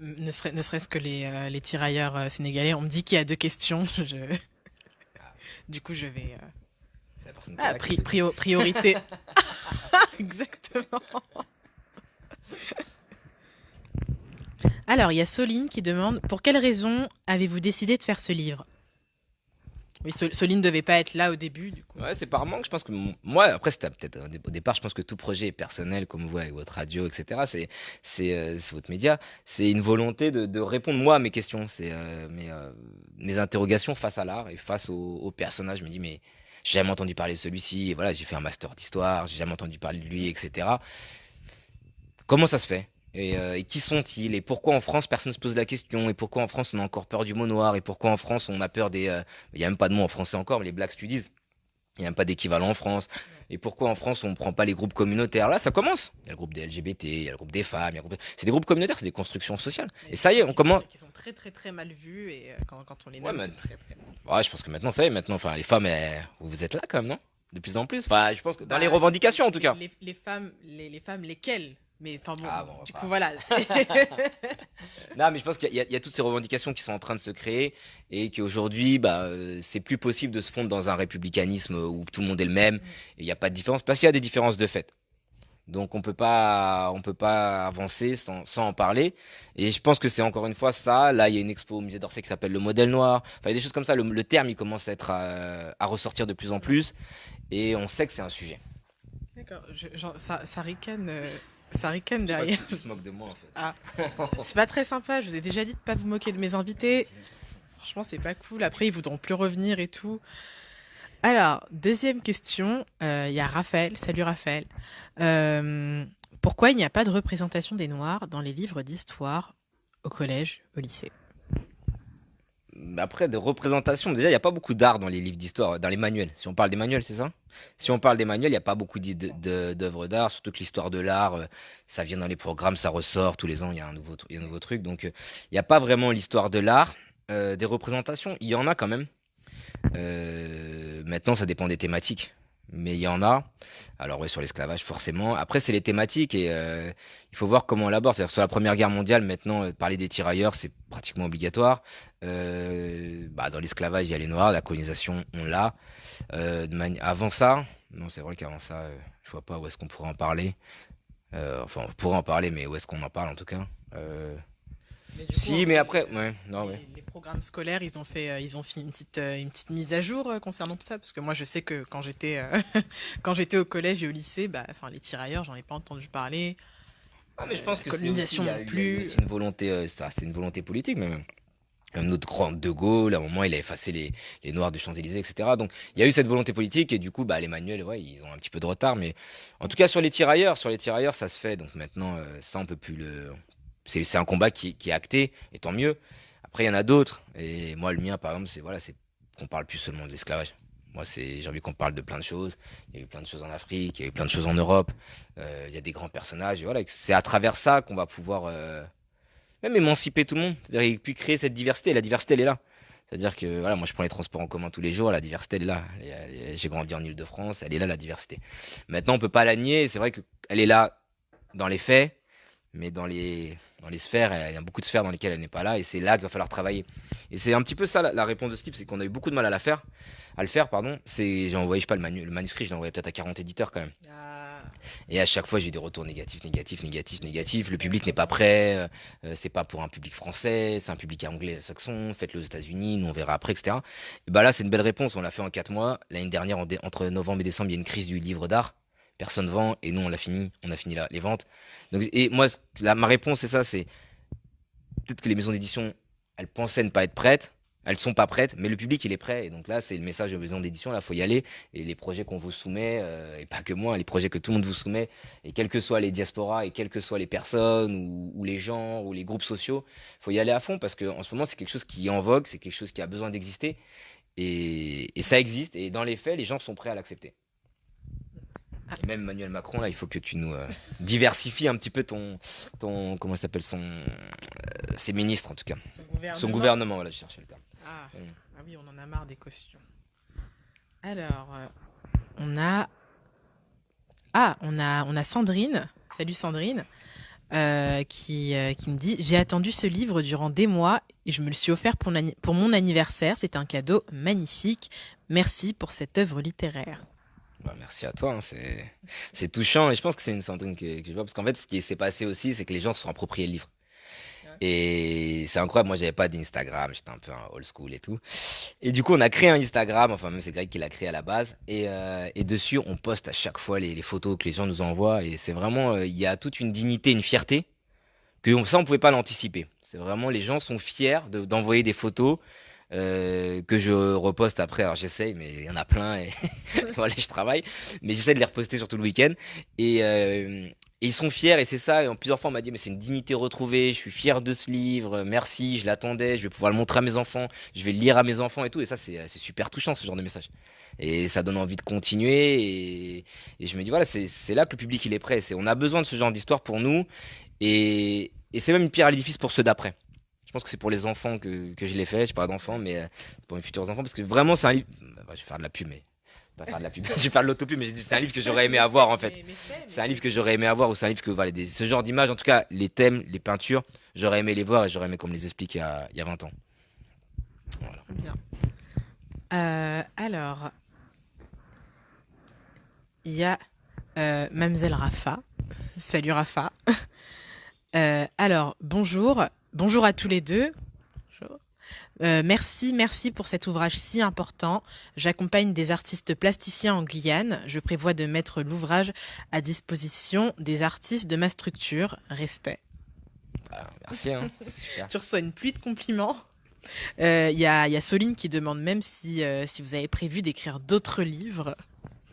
ne serait-ce que les tirailleurs sénégalais, on me dit qu'il y a deux questions. Ah, Du coup, je vais. c'est la personne qui est là qui peut dire. Priorité. Exactement. Alors, il y a Soline qui demande pour quelle raison avez-vous décidé de faire ce livre? Oui, Soline ne devait pas être là au début, du coup. Ouais, c'est par manque, je pense que moi après c'était peut-être au départ, je pense que tout projet est personnel comme vous avec votre radio, etc. C'est votre média, c'est une volonté de répondre moi à mes questions, mes interrogations face à l'art et face au personnage. Je me dis mais j'ai jamais entendu parler de celui-ci, et voilà, j'ai fait un master d'histoire, j'ai jamais entendu parler de lui, etc. Comment ça se fait? Et qui sont-ils? Et pourquoi en France personne ne se pose la question? Et pourquoi en France on a encore peur du mot noir? Et pourquoi en France on a peur il y a même pas de mot en français encore, mais les Black Studies. Il n'y a même pas d'équivalent en France. Et pourquoi en France on ne prend pas les groupes communautaires? Là, ça commence. Il y a le groupe des LGBT, il y a le groupe des femmes, c'est des groupes communautaires, c'est des constructions sociales. Mais Et qui ça y est, sont, on commence. qui sont très très très mal vus et quand on les Ouais, nomme, c'est très très mal. ouais, je pense que maintenant, ça y est, maintenant, enfin, les femmes, vous êtes là quand même, non? De plus en plus. Enfin, je pense que dans les Bah, revendications en tout cas. les femmes, lesquelles? Mais enfin bon, Ah bon, on va du coup pas. voilà. Non, mais je pense qu'il y a toutes ces revendications qui sont en train de se créer et qu'aujourd'hui, bah, c'est plus possible de se fondre dans un républicanisme où tout le monde est le même et il n'y a pas de différence parce qu'il y a des différences de fait. Donc on peut pas avancer sans en parler. Et je pense que c'est encore une fois ça. Là, il y a une expo au musée d'Orsay qui s'appelle le modèle noir. Enfin, il y a des choses comme ça. Le terme, il commence à ressortir de plus en plus. Et on sait que c'est un sujet. D'accord, ça ricane, ça ricane Je crois derrière. qu'ils se moquent de moi en fait. Ah, c'est pas très sympa. Je vous ai déjà dit de pas vous moquer de mes invités. Franchement, c'est pas cool. Après, ils voudront plus revenir et tout. Alors, deuxième question. Il y a Raphaël. Salut Raphaël. Euh, Pourquoi il n'y a pas de représentation des Noirs dans les livres d'histoire au collège, au lycée? Après, de représentation, déjà, il n'y a pas beaucoup d'art dans les livres d'histoire, dans les manuels. Si on parle des manuels, c'est ça? Si on parle des manuels, il n'y a pas beaucoup d'œuvres d'art, surtout que l'histoire de l'art, ça vient dans les programmes, ça ressort, tous les ans, il y a un nouveau truc. Donc, il n'y a pas vraiment l'histoire de l'art. Des représentations, il y en a quand même. Maintenant, ça dépend des thématiques. Mais il y en a. Alors oui, sur l'esclavage, forcément. Après, c'est les thématiques et il faut voir comment on l'aborde. C'est-à-dire sur la Première Guerre mondiale, maintenant, parler des tirailleurs, c'est pratiquement obligatoire. Bah, dans l'esclavage, il y a les Noirs, la colonisation, on l'a. Avant ça, non, c'est vrai qu'avant ça, je vois pas où est-ce qu'on pourrait en parler. Enfin, on pourrait en parler, mais où est-ce qu'on en parle en tout cas? Mais du coup, Si, mais après, ouais, non, ouais. les programmes scolaires, ils ont fait une petite mise à jour concernant tout ça. Parce que moi, je sais que quand j'étais au collège et au lycée, bah, enfin, les tirailleurs, j'en ai pas entendu parler. Ah, mais je pense que c'est aussi, colonisation non il y a eu plus. aussi une volonté, ça, c'était une volonté politique, mais même notre grand De Gaulle, à un moment, il a effacé les Noirs des Champs-Élysées, etc. Donc, il y a eu cette volonté politique, et du coup, bah, les manuels, ouais, ils ont un petit peu de retard, mais en tout cas, sur les tirailleurs, ça se fait. Donc maintenant, ça, on peut plus le. C'est un combat qui est acté, et tant mieux. Après, il y en a d'autres, et moi, le mien, par exemple, c'est voilà, c'est qu'on parle plus seulement de l'esclavage. Moi, j'ai envie qu'on parle de plein de choses. Il y a eu plein de choses en Afrique, il y a eu plein de choses en Europe. Il y a des grands personnages. Et voilà, c'est à travers ça qu'on va pouvoir même émanciper tout le monde. C'est-à-dire, et puis créer cette diversité. Et la diversité, elle est là. C'est-à-dire que voilà, moi, je prends les transports en commun tous les jours. La diversité, elle est là. J'ai grandi en Île-de-France. Elle est là, la diversité. Maintenant, on peut pas la nier. C'est vrai qu'elle est là dans les faits, mais dans les sphères, il y a beaucoup de sphères dans lesquelles elle n'est pas là, et c'est là qu'il va falloir travailler. Et c'est un petit peu ça la réponse de Steve, c'est qu'on a eu beaucoup de mal à le faire, pardon. J'ai envoyé, je sais pas, le manuscrit, je l'ai envoyé peut-être à 40 éditeurs quand même. Ah, Et à chaque fois, j'ai eu des retours négatifs, négatifs, négatifs, négatifs. Le public n'est pas prêt, c'est pas pour un public français, c'est un public anglais-saxon, faites-le aux États-Unis, nous on verra après, etc. Et bah là, c'est une belle réponse, on l'a fait en 4 mois. L'année dernière, entre novembre et décembre, il y a une crise du livre d'art. Personne vend, et nous on a fini les ventes. Donc, et moi, ma réponse, c'est ça, c'est peut-être que les maisons d'édition, elles pensaient ne pas être prêtes, elles sont pas prêtes, mais le public, il est prêt. Et donc là, c'est le message aux maisons d'édition, là, faut y aller. Et les projets qu'on vous soumet, et pas que moi, les projets que tout le monde vous soumet, et quels que soient les diasporas, et quelles que soient les personnes, ou les genres, ou les groupes sociaux, faut y aller à fond, parce qu'en ce moment, c'est quelque chose qui est en vogue, c'est quelque chose qui a besoin d'exister, et ça existe, et dans les faits, les gens sont prêts à l'accepter. Et même Emmanuel Macron, là, il faut que tu nous diversifies un petit peu comment ça s'appelle, ses ministres, en tout cas. son Son gouvernement. gouvernement, voilà, je cherchais le terme. Ah, Mm. ah oui, on en a marre des costumes. Alors, on a. Ah, on a Sandrine. Salut Sandrine. Qui me dit: J'ai attendu ce livre durant des mois et je me le suis offert pour mon anniversaire. C'est un cadeau magnifique. Merci pour cette œuvre littéraire. Bah, merci à toi, hein, c'est touchant, et je pense que c'est une Sandrine que je vois, parce qu'en fait, ce qui s'est passé aussi, c'est que les gens se sont appropriés le livre. Et c'est incroyable, moi j'avais pas d'Instagram, j'étais un peu un old school et tout. Et du coup, on a créé un Instagram, enfin même c'est Greg qui l'a créé à la base. Et dessus, on poste à chaque fois les photos que les gens nous envoient. Et c'est vraiment, il y a toute une dignité, une fierté, ça on pouvait pas l'anticiper. C'est vraiment, les gens sont fiers d'envoyer des photos que je reposte après. Alors j'essaye, mais il y en a plein et voilà, je travaille. Mais j'essaie de les reposter sur tout le week-end. Et ils sont fiers, et c'est ça. Et en plusieurs fois, on m'a dit, mais c'est une dignité retrouvée, je suis fier de ce livre, merci, je l'attendais, je vais pouvoir le montrer à mes enfants, je vais le lire à mes enfants et tout. Et ça, c'est super touchant, ce genre de message. Et ça donne envie de continuer. Et je me dis, voilà, c'est là que le public, il est prêt. On a besoin de ce genre d'histoire pour nous. Et c'est même une pierre à l'édifice pour ceux d'après. Je pense que c'est pour les enfants que je l'ai fait. Je parle d'enfants, mais c'est pour mes futurs enfants. Parce que vraiment, c'est un livre. Bah, je vais faire de la pub, mais. Pas faire de la pub. Je vais faire de l'autopub, mais j'ai dit, c'est un livre que j'aurais aimé avoir, en fait. C'est un livre que j'aurais aimé avoir, ou c'est un livre que, voilà, ce genre d'images, en tout cas, les thèmes, les peintures, j'aurais aimé les voir, et j'aurais aimé qu'on me les explique il y a 20 ans. Voilà. Bien. Alors, il y a Mademoiselle Rafa. Salut Rafa. Alors, bonjour. Bonjour à tous les deux. Bonjour. Merci pour cet ouvrage si important. J'accompagne des artistes plasticiens en Guyane. Je prévois de mettre l'ouvrage à disposition des artistes de ma structure. Respect. Bah, merci, hein. Super. Tu reçois une pluie de compliments. Il y a Soline qui demande même si vous avez prévu d'écrire d'autres livres.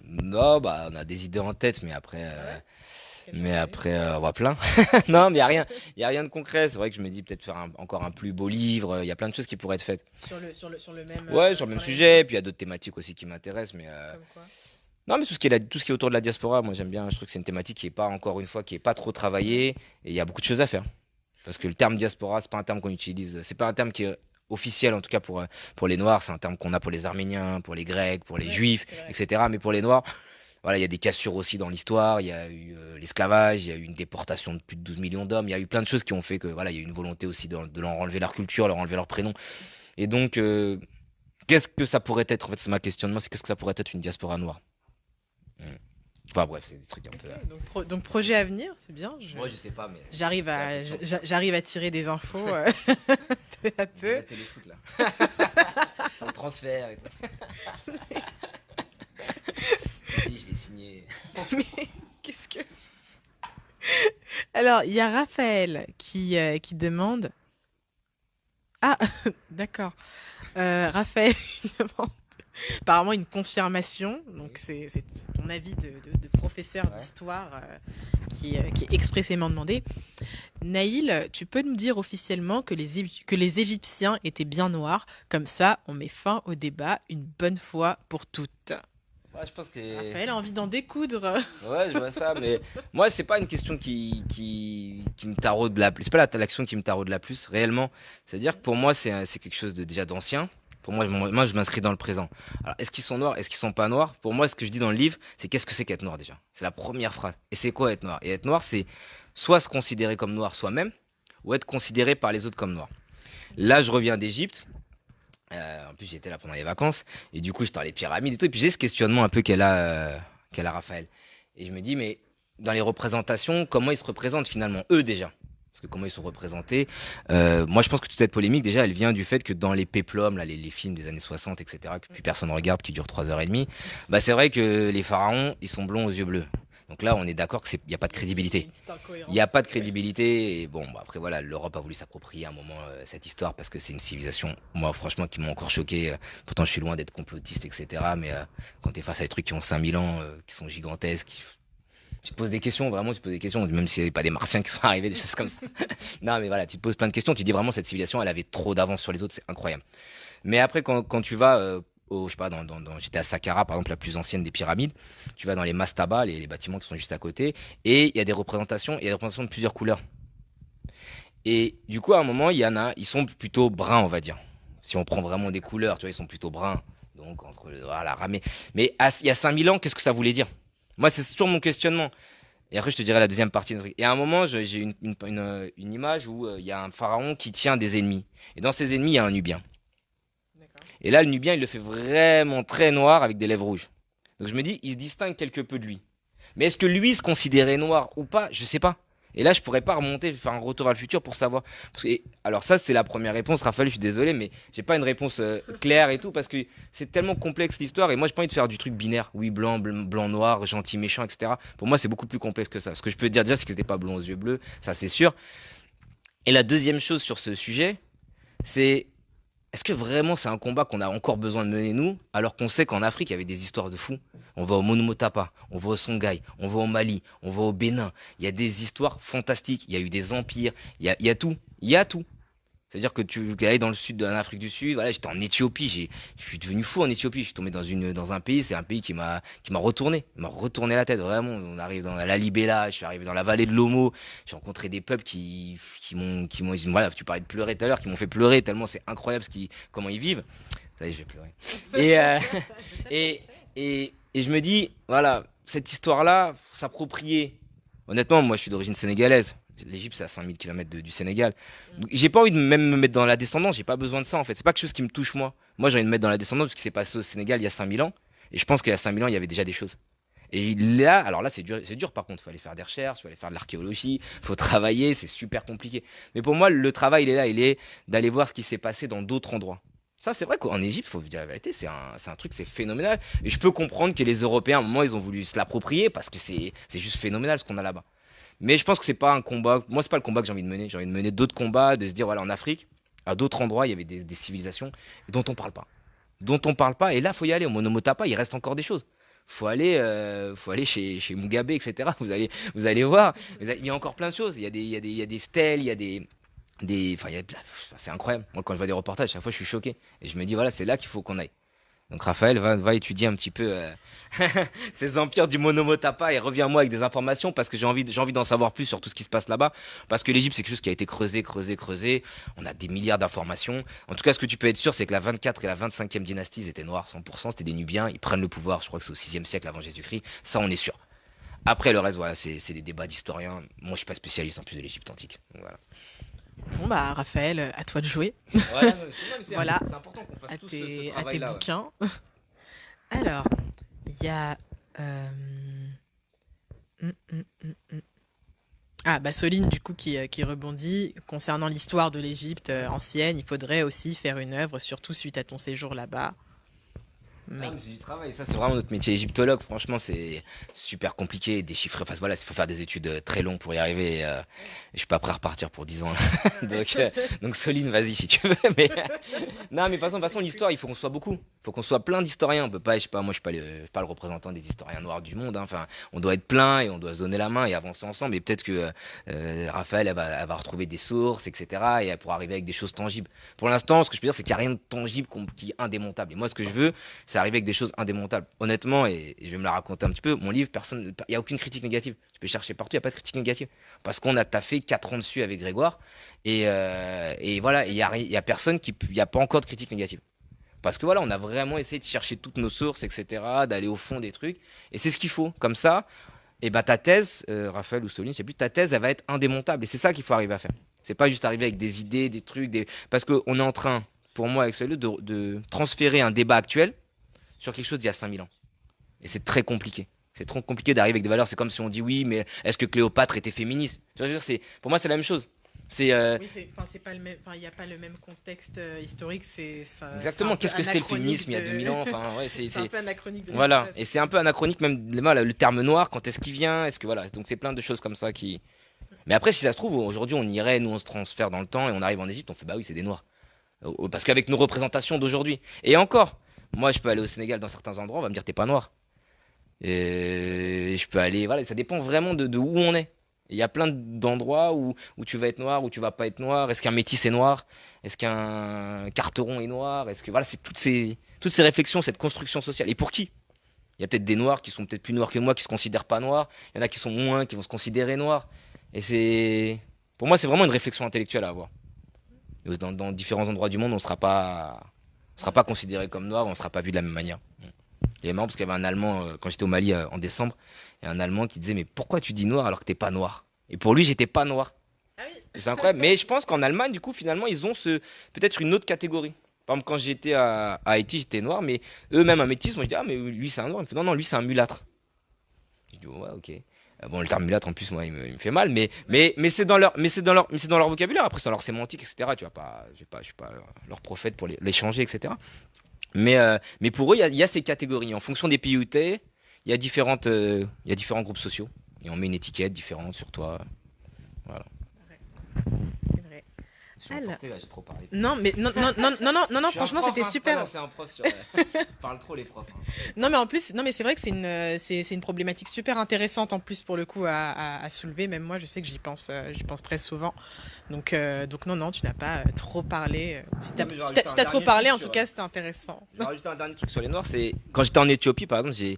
Non, bah, on a des idées en tête, mais après, on voit plein. Non, mais il y a rien de concret. C'est vrai que je me dis peut-être faire encore un plus beau livre. Il y a plein de choses qui pourraient être faites. Sur le même. Ouais, sur le même sujet. Puis il y a d'autres thématiques aussi qui m'intéressent, mais Comme quoi? non, mais tout ce qui est autour de la diaspora, moi j'aime bien. Je trouve que c'est une thématique qui est pas, encore une fois, qui est pas trop travaillée, et il y a beaucoup de choses à faire. Parce que le terme diaspora, c'est pas un terme qu'on utilise. C'est pas un terme qui est officiel, en tout cas pour les Noirs. C'est un terme qu'on a pour les Arméniens, pour les Grecs, pour les Ouais, Juifs, c'est vrai. etc. Mais pour les Noirs, voilà, il y a des cassures aussi dans l'histoire. Il y a eu l'esclavage, il y a eu une déportation de plus de 12 millions d'hommes. Il y a eu plein de choses qui ont fait que, voilà, il y a eu une volonté aussi de leur enlever leur culture, leur enlever leur prénom. Et donc, qu'est-ce que ça pourrait être? En fait, c'est ma questionnement, c'est qu'est-ce que ça pourrait être une diaspora noire? Hmm. Enfin bref, c'est des trucs un peu. Ok, donc projet à venir, c'est bien. Moi, je sais pas, mais. J'arrive à tirer des infos peu à Je vais peu. la téléfoot là. Faut le transfert et tout. Si, je vais signer. Mais qu'est-ce que... Alors, il y a Raphaël qui demande. Ah, d'accord. Raphaël il demande apparemment une confirmation. Donc, Oui. c'est ton avis de professeur Ouais. d'histoire qui est expressément demandé. Naïl, tu peux nous dire officiellement que les Égyptiens étaient bien noirs. Comme ça, on met fin au débat une bonne fois pour toutes. Ouais, je pense que Raphaël a envie d'en découdre. ouais, je vois ça, mais moi, c'est pas une question qui me taraude la plus. C'est pas l'action qui me taraude la plus, réellement. C'est-à-dire que pour moi, c'est quelque chose de déjà d'ancien. Pour moi, moi, je m'inscris dans le présent. Alors, est-ce qu'ils sont noirs, est-ce qu'ils sont pas noirs? Pour moi, ce que je dis dans le livre, c'est qu'est-ce que c'est qu'être noir déjà? C'est la première phrase. Et c'est quoi être noir? Et être noir, c'est soit se considérer comme noir soi-même, ou être considéré par les autres comme noir. Là, je reviens d'Égypte. En plus, j'étais là pendant les vacances. Et du coup, j'étais dans les pyramides et tout. Et puis, j'ai ce questionnement un peu qu'elle a Raphaël. Et je me dis, mais dans les représentations, comment ils se représentent finalement, eux déjà? Parce que comment ils sont représentés. Moi, je pense que toute cette polémique, déjà, elle vient du fait que dans les péplums, là, les films des années 60, etc., que plus personne ne regarde, qui durent 3h30, bah, c'est vrai que les pharaons, ils sont blonds aux yeux bleus. Donc là, on est d'accord qu'il n'y a pas de Il y a crédibilité. une petite Il n'y a incohérence. pas de crédibilité. Et bon, bah, après, voilà, l'Europe a voulu s'approprier à un moment cette histoire parce que c'est une civilisation, moi, franchement, qui m'a encore choqué. Pourtant, je suis loin d'être complotiste, etc. Mais quand tu es face à des trucs qui ont 5000 ans, qui sont gigantesques, tu te poses des questions, vraiment, tu te poses des questions, même si c'est pas des martiens qui sont arrivés, des choses comme ça. Non, mais voilà, tu te poses plein de questions. Tu te dis vraiment, cette civilisation, elle avait trop d'avance sur les autres, c'est incroyable. Mais après, quand tu vas, je sais pas, j'étais à Saqqara, par exemple, la plus ancienne des pyramides, tu vas dans les mastabas, les bâtiments qui sont juste à côté, et il y a des représentations de plusieurs couleurs. Et du coup, à un moment, il y en a, ils sont plutôt bruns, on va dire. Si on prend vraiment des couleurs, tu vois, ils sont plutôt bruns. Donc, voilà, ramé. Mais il y a 5000 ans, qu'est-ce que ça voulait dire? Moi, c'est toujours mon questionnement. Et après, je te dirai la deuxième partie. Et à un moment, j'ai une image où il y a un pharaon qui tient des ennemis. Et dans ces ennemis, il y a un Nubien. D'accord. Et là, le Nubien, il le fait vraiment très noir avec des lèvres rouges. Donc je me dis, il se distingue quelque peu de lui. Mais est-ce que lui se considérait noir ou pas? Je sais pas. Et là, je pourrais pas remonter, faire un retour à le futur pour savoir. Alors ça, c'est la première réponse, Raphaël. Je suis désolé, mais j'ai pas une réponse claire et tout parce que c'est tellement complexe l'histoire. Et moi, j'ai pas envie de faire du truc binaire. Oui, blanc, blanc, noir, gentil, méchant, etc. Pour moi, c'est beaucoup plus complexe que ça. Ce que je peux te dire déjà, c'est que c'était pas blond aux yeux bleus, ça c'est sûr. Et la deuxième chose sur ce sujet, c'est est-ce que vraiment c'est un combat qu'on a encore besoin de mener nous, alors qu'on sait qu'en Afrique il y avait des histoires de fous? On va au Monomotapa, on va au Songhai, on va au Mali, on va au Bénin. Il y a des histoires fantastiques. Il y a eu des empires, il y a tout. Il y a tout. C'est-à-dire que tu allais dans le sud de l'Afrique du Sud, voilà, j'étais en Éthiopie, je suis devenu fou en Éthiopie, je suis tombé dans un pays, c'est un pays qui m'a retourné la tête, vraiment. On arrive dans la Libella, je suis arrivé dans la vallée de l'Omo, j'ai rencontré des peuples voilà, tu parlais de pleurer tout à l'heure, qui m'ont fait pleurer tellement c'est incroyable comment ils vivent. Ça y est, je vais pleurer. Et, C'est ça qui et, est fait. et je me dis, voilà, cette histoire-là, s'approprier. Honnêtement, moi, je suis d'origine sénégalaise. L'Égypte, c'est à 5000 km du Sénégal. Donc, j'ai pas envie de même me mettre dans la descendance, j'ai pas besoin de ça en fait. C'est pas quelque chose qui me touche moi. Moi, j'ai envie de me mettre dans la descendance parce que c'est passé au Sénégal il y a 5000 ans. Et je pense qu'il y a 5000 ans, il y avait déjà des choses. Et là, alors là, c'est dur par contre. Il faut aller faire des recherches, il faut aller faire de l'archéologie, il faut travailler, c'est super compliqué. Mais pour moi, le travail, il est là, il est d'aller voir ce qui s'est passé dans d'autres endroits. Ça, c'est vrai qu'en Égypte, il faut vous dire la vérité, c'est un truc, c'est phénoménal. Et je peux comprendre que les Européens, à un moment, ils ont voulu se l'approprier parce que c'est juste phénoménal ce qu'on a là-bas. Mais je pense que c'est pas un combat. Moi, c'est pas le combat que j'ai envie de mener. J'ai envie de mener d'autres combats, de se dire, voilà, en Afrique, à d'autres endroits, il y avait des civilisations dont on parle pas. Dont on parle pas. Et là, faut y aller. Au Monomotapa, il reste encore des choses. Faut aller chez Mugabe, etc. Vous allez voir. Il y a encore plein de choses. Il y a des stèles, il y a enfin, c'est incroyable. Moi, quand je vois des reportages, chaque fois, je suis choqué. Et je me dis, voilà, c'est là qu'il faut qu'on aille. Donc Raphaël va étudier un petit peu ces empires du Monomotapa et reviens-moi avec des informations parce que j'ai envie d'en savoir plus sur tout ce qui se passe là-bas. Parce que l'Égypte, c'est quelque chose qui a été creusé, creusé, creusé. On a des milliards d'informations. En tout cas, ce que tu peux être sûr, c'est que la 24 et la 25e dynastie, ils étaient noirs 100%. C'était des Nubiens. Ils prennent le pouvoir, je crois que c'est au 6e siècle avant Jésus-Christ. Ça, on est sûr. Après, le reste, voilà, c'est des débats d'historiens. Moi, je suis pas spécialiste en plus de l'Égypte antique. Donc, voilà. Bon, bah, Raphaël, à toi de jouer. Ouais, non, mais Voilà, c'est important qu'on fasse à tous ce tes travail-là. Ouais. bouquins. Alors, il y a. euh, hum, hum, hum, hum. Ah, bah, Soline, du coup, qui rebondit. Concernant l'histoire de l'Égypte ancienne, il faudrait aussi faire une œuvre, surtout suite à ton séjour là-bas. Ah, mais c'est du travail, ça c'est vraiment notre métier. Égyptologue, franchement, c'est super compliqué, déchiffrer. Enfin, voilà, il faut faire des études très longues pour y arriver. Je suis pas prêt à repartir pour 10 ans. Là. Donc Soline, vas-y si tu veux. Mais non, mais de toute façon, l'histoire, il faut qu'on soit beaucoup. Il faut qu'on soit plein d'historiens. On peut pas, je sais pas, moi, je suis pas le représentant des historiens noirs du monde. Hein. Enfin, on doit être plein et on doit se donner la main et avancer ensemble. Et peut-être que Raphaël, elle va retrouver des sources, etc. Et elle pourra arriver avec des choses tangibles. Pour l'instant, ce que je peux dire, c'est qu'il n'y a rien de tangible qui est indémontable. Et moi, ce que je veux, c'est arriver avec des choses indémontables. Honnêtement, et je vais me la raconter un petit peu, mon livre, il n'y a aucune critique négative. Tu peux chercher partout, il n'y a pas de critique négative. Parce qu'on a taffé 4 ans dessus avec Grégoire. Et voilà, il y a personne il n'y a pas encore de critique négative. Parce que voilà, on a vraiment essayé de chercher toutes nos sources, etc., d'aller au fond des trucs. Et c'est ce qu'il faut. Comme ça, et bah, ta thèse, Raphaël ou Soline, je sais plus, ta thèse, elle va être indémontable. Et c'est ça qu'il faut arriver à faire. C'est pas juste arriver avec des idées, des trucs, parce qu'on est en train, pour moi, avec ce livre, de transférer un débat actuel sur quelque chose d'il y a 5000 ans. Et c'est très compliqué. C'est trop compliqué d'arriver avec des valeurs. C'est comme si on dit oui, mais est-ce que Cléopâtre était féministe? Je veux dire, pour moi, c'est la même chose. C'est Oui, c'est pas le même, il n'y a pas le même contexte historique. C'est un exactement. peu Qu'est-ce que c'était le anachronique féminisme il y a 2000 ans? Enfin, ouais, c'est un peu anachronique de voilà. base. Et c'est un peu anachronique même. Voilà, le terme noir. Quand est-ce qu'il vient? Est-ce que voilà. Donc c'est plein de choses comme ça qui. Mais après, si ça se trouve, aujourd'hui, on irait, nous, on se transfère dans le temps et on arrive en Égypte, on fait bah oui, c'est des noirs. Parce qu'avec nos représentations d'aujourd'hui. Et encore, moi, je peux aller au Sénégal dans certains endroits, on va me dire t'es pas noir. Et je peux aller, voilà, ça dépend vraiment de où on est. Il y a plein d'endroits où tu vas être noir, où tu vas pas être noir. Est-ce qu'un métis est noir? Est-ce qu'un carteron est noir? Est-ce que voilà, c'est toutes ces réflexions, cette construction sociale. Et pour qui? Il y a peut-être des noirs qui sont peut-être plus noirs que moi, qui se considèrent pas noirs. Il y en a qui sont moins, qui vont se considérer noirs. Et pour moi, c'est vraiment une réflexion intellectuelle à avoir. Dans différents endroits du monde, on sera pas considéré comme noir, on sera pas vu de la même manière. Il est marrant parce qu'il y avait un Allemand, quand j'étais au Mali en décembre, il y a un Allemand qui disait mais pourquoi tu dis noir alors que t'es pas noir? Et pour lui, j'étais pas noir. Ah oui. Et c'est incroyable. Mais je pense qu'en Allemagne, du coup, finalement, ils ont peut-être une autre catégorie. Par exemple, quand j'étais à Haïti, j'étais noir, mais eux-mêmes, un métis, moi je dis ah mais lui c'est un noir. Il me fait non, non, lui c'est un mulâtre. Je dis ouais, ok. Bon, le terme mulâtre en plus, moi, il me fait mal, mais c'est dans leur vocabulaire. Après, c'est dans leur sémantique, etc. Tu vois pas, je suis pas leur prophète pour les changer, etc. Mais pour eux, il y a ces catégories. En fonction des pays où t'es, il y a différents groupes sociaux. Et on met une étiquette différente sur toi. Voilà. C'est vrai. Je suis Alors, emporté là, j'ai trop parlé. non, mais non, Je suis un franchement, prof, c'était hein, super. non, c'est un prof parle trop les profs. Hein. Non, mais en plus, non, mais c'est vrai que c'est une problématique super intéressante en plus pour le coup à soulever. Même moi, je sais que j'y pense très souvent. Donc non, tu n'as pas trop parlé. Si Non, t'as mais je vais si rajouter t'as- si un t'as trop dernier parlé, truc en tout sur. cas, c'était intéressant. Je vais rajouter un dernier truc sur les noirs. C'est quand j'étais en Éthiopie, par exemple, j'ai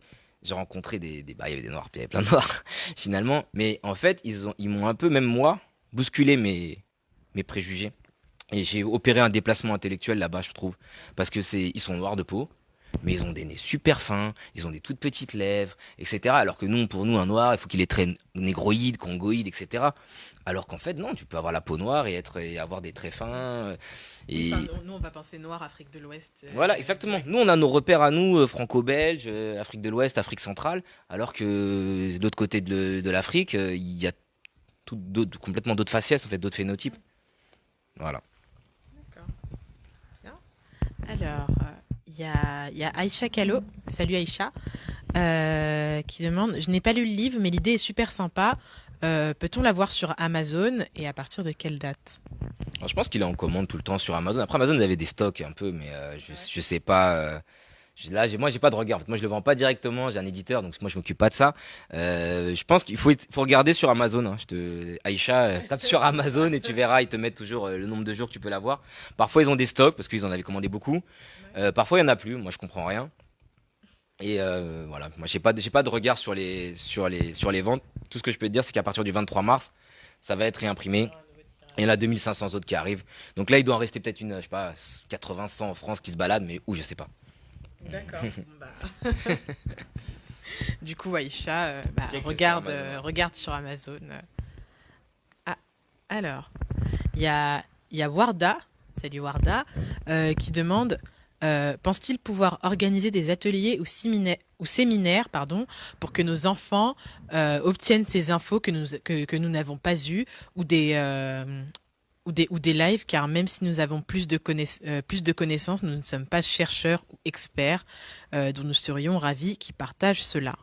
rencontré bah, il y avait des noirs, puis il y avait plein de noirs finalement. Mais en fait, ils m'ont un peu, même moi, bousculé mes préjugés. Et j'ai opéré un déplacement intellectuel là-bas, je trouve. Parce que ils sont noirs de peau, mais ils ont des nez super fins, ils ont des toutes petites lèvres, etc. Alors que pour nous, un noir, il faut qu'il est très négroïde, congoïde, etc. Alors qu'en fait, non, tu peux avoir la peau noire et avoir des traits fins. Oui, Et enfin, nous, on va penser noir, Afrique de l'Ouest. voilà, exactement. Direct. Nous, on a nos repères à nous, franco-belges, Afrique de l'Ouest, Afrique centrale. Alors que de l'autre côté de l'Afrique, il y a complètement d'autres faciès, en fait, d'autres phénotypes. Voilà. D'accord. Bien. Alors, il y a Aïcha Kallo, salut Aïcha, qui demande, je n'ai pas lu le livre, mais l'idée est super sympa. Peut-on l'avoir sur Amazon et à partir de quelle date? Alors, je pense qu'il est en commande tout le temps sur Amazon. Après, Amazon, vous avez des stocks un peu, mais je sais pas. Là, moi, j'ai pas de regard. En fait, moi, je le vends pas directement. J'ai un éditeur, donc moi, je m'occupe pas de ça. Je pense qu'il faut regarder sur Amazon. Hein. Aïcha, tape sur Amazon et tu verras, ils te mettent toujours le nombre de jours que tu peux l'avoir. Parfois, ils ont des stocks parce qu'ils en avaient commandé beaucoup. Parfois, il y en a plus. Moi, je comprends rien. Et voilà, moi, j'ai pas de regard sur les ventes. Tout ce que je peux te dire, c'est qu'à partir du 23 mars, ça va être réimprimé. Il y en a 2500 autres qui arrivent. Donc là, il doit en rester peut-être je sais pas, 80, 100 en France qui se baladent, mais où, je sais pas. D'accord. Bah. Du coup, Aïcha, Check regarde sur Amazon. Ah, alors, il y a Warda, salut Warda, qui demande pense-t-il pouvoir organiser des ateliers ou séminaires pour que nos enfants obtiennent ces infos que nous n'avons pas eues ou ou des lives, car même si nous avons plus de connaissances, nous ne sommes pas chercheurs ou experts, dont nous serions ravis qui partagent cela.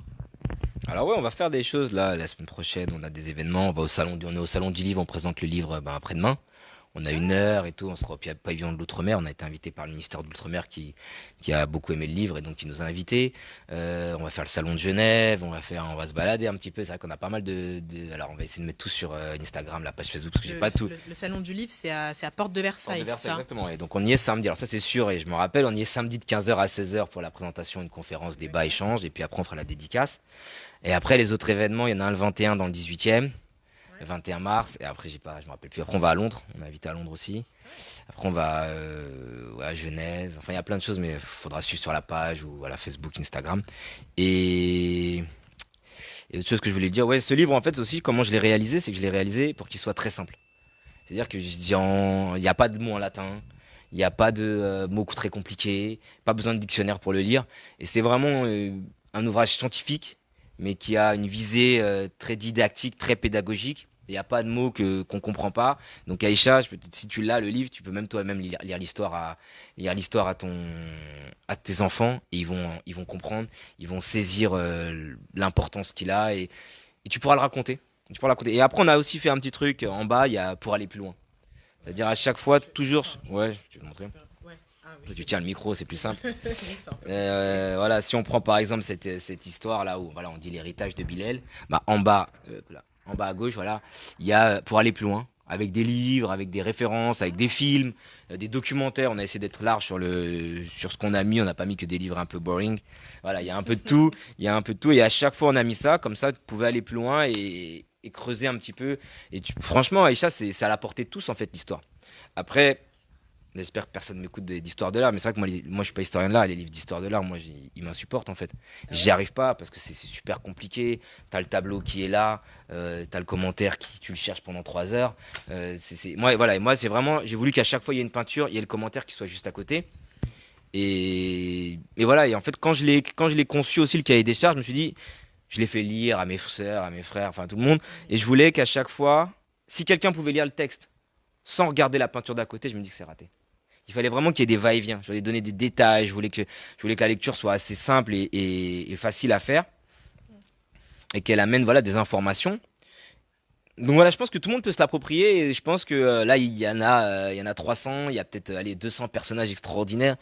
Alors ouais, on va faire des choses là, la semaine prochaine, on a des événements, on est au salon du livre, on présente le livre après-demain. On a 1 heure et tout, on sera au pavillon de l'Outre-mer. On a été invité par le ministère de l'Outre-mer qui a beaucoup aimé le livre et donc qui nous a invités. On va faire le salon de Genève, on va se balader un petit peu. C'est vrai qu'on a pas mal alors on va essayer de mettre tout sur Instagram, la page Facebook, parce que j'ai pas tout. Le salon du livre, c'est à Porte de Porte de Versailles, c'est Versailles, ça? exactement. Et donc on y est samedi. Alors ça c'est sûr et je me rappelle, on y est samedi de 15 heures à 16 heures pour la présentation, une conférence, débat, D'accord. échange. Et puis après on fera la dédicace. Et après les autres événements, il y en a un le 21 dans le 18e. Le Ouais. 21 mars, et après, je me rappelle plus. Après, on va à Londres, on est invité à Londres aussi. Après, on va ouais, à Genève. Enfin, il y a plein de choses, mais il faudra suivre sur la page ou voilà, Facebook, Instagram. Et, et autre chose que je voulais dire, ouais, ce livre, en fait, aussi, comment je l'ai réalisé, c'est que je l'ai réalisé pour qu'il soit très simple. C'est-à-dire que il n'y a pas de mots en latin, il n'y a pas de mots très compliqués, pas besoin de dictionnaire pour le lire. Et c'est vraiment un ouvrage scientifique, mais qui a une visée très didactique, très pédagogique. Il n'y a pas de mots qu'on comprend pas. Donc Aïcha, si tu l'as le livre, tu peux même toi-même lire l'histoire à tes enfants et ils vont comprendre, ils vont saisir l'importance qu'il a et tu pourras le raconter. Tu pourras le raconter. Et après on a aussi fait un petit truc en bas, il y a pour aller plus loin. C'est-à-dire à chaque fois, toujours, ouais, je vais te montrer. Ouais. Ah oui, Toi, je tu veux tiens bien. le micro, c'est plus simple. Oui, c'est un peu plus Voilà, si on prend par exemple cette histoire là où voilà, on dit l'héritage de Bilal, bah en bas, là, en bas à gauche, voilà, il y a pour aller plus loin, avec des livres, avec des références, avec des films, des documentaires. On a essayé d'être large sur ce qu'on a mis. On n'a pas mis que des livres un peu boring. Voilà, il y a un peu de tout, il y a un peu de tout. Et à chaque fois, on a mis ça, comme ça, tu pouvais aller plus loin et creuser un petit peu. Franchement, Aïcha, c'est à la portée de tous en fait l'histoire. Après. J'espère que personne m'écoute d'histoire de l'art, mais c'est vrai que moi je suis pas historien de l'art, les livres d'histoire de l'art, moi ils m'insupportent en fait. Ah J'y ouais? arrive pas parce que c'est super compliqué. T'as le tableau qui est là, t'as le commentaire qui tu le cherches pendant 3 heures. Moi voilà, et moi c'est vraiment, j'ai voulu qu'à chaque fois il y ait une peinture, il y ait le commentaire qui soit juste à côté. Et voilà, et en fait quand je l'ai conçu aussi le cahier des charges, je me suis dit, je l'ai fait lire à mes sœurs, à mes frères, enfin à tout le monde, et je voulais qu'à chaque fois, si quelqu'un pouvait lire le texte sans regarder la peinture d'à côté, je me dis que c'est raté. Il fallait vraiment qu'il y ait des va-et-vient. Je voulais donner des détails. Je voulais que la lecture soit assez simple et facile à faire et qu'elle amène voilà des informations. Donc voilà, je pense que tout le monde peut se l'approprier et je pense que là il y en a 300, il y a peut-être allez 200 personnages extraordinaires.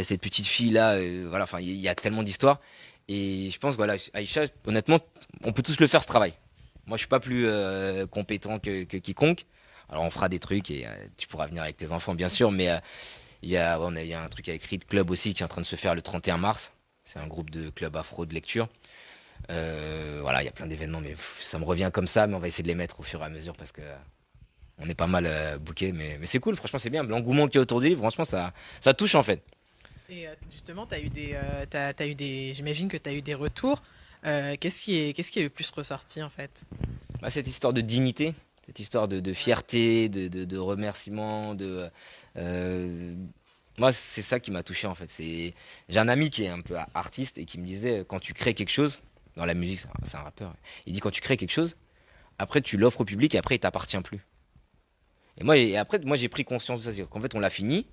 Cette petite fille là, voilà, enfin il y a tellement d'histoires et je pense voilà, Aïcha, honnêtement, on peut tous le faire ce travail. Moi je suis pas plus compétent que quiconque. Alors on fera des trucs et tu pourras venir avec tes enfants bien sûr, mais il y a un truc avec Read Club aussi qui est en train de se faire le 31 mars. C'est un groupe de club afro de lecture. Voilà, il y a plein d'événements, mais ça me revient comme ça, mais on va essayer de les mettre au fur et à mesure parce que on est pas mal bookés, mais c'est cool, franchement c'est bien. L'engouement qu'il y a autour du livre, franchement ça touche en fait. Et justement, t'as eu des, j'imagine que tu as eu des retours. Qu'est-ce qui est le plus ressorti en fait? Bah, cette histoire de dignité, cette histoire de Ouais. fierté, de remerciement, euh, moi c'est ça qui m'a touché en fait. J'ai un ami qui est un peu artiste et qui me disait quand tu crées quelque chose dans la musique, c'est un rappeur. Il dit quand tu crées quelque chose, après tu l'offres au public et après il t'appartient plus. Et après moi j'ai pris conscience de ça, c'est-à-dire qu'en fait on l'a fini.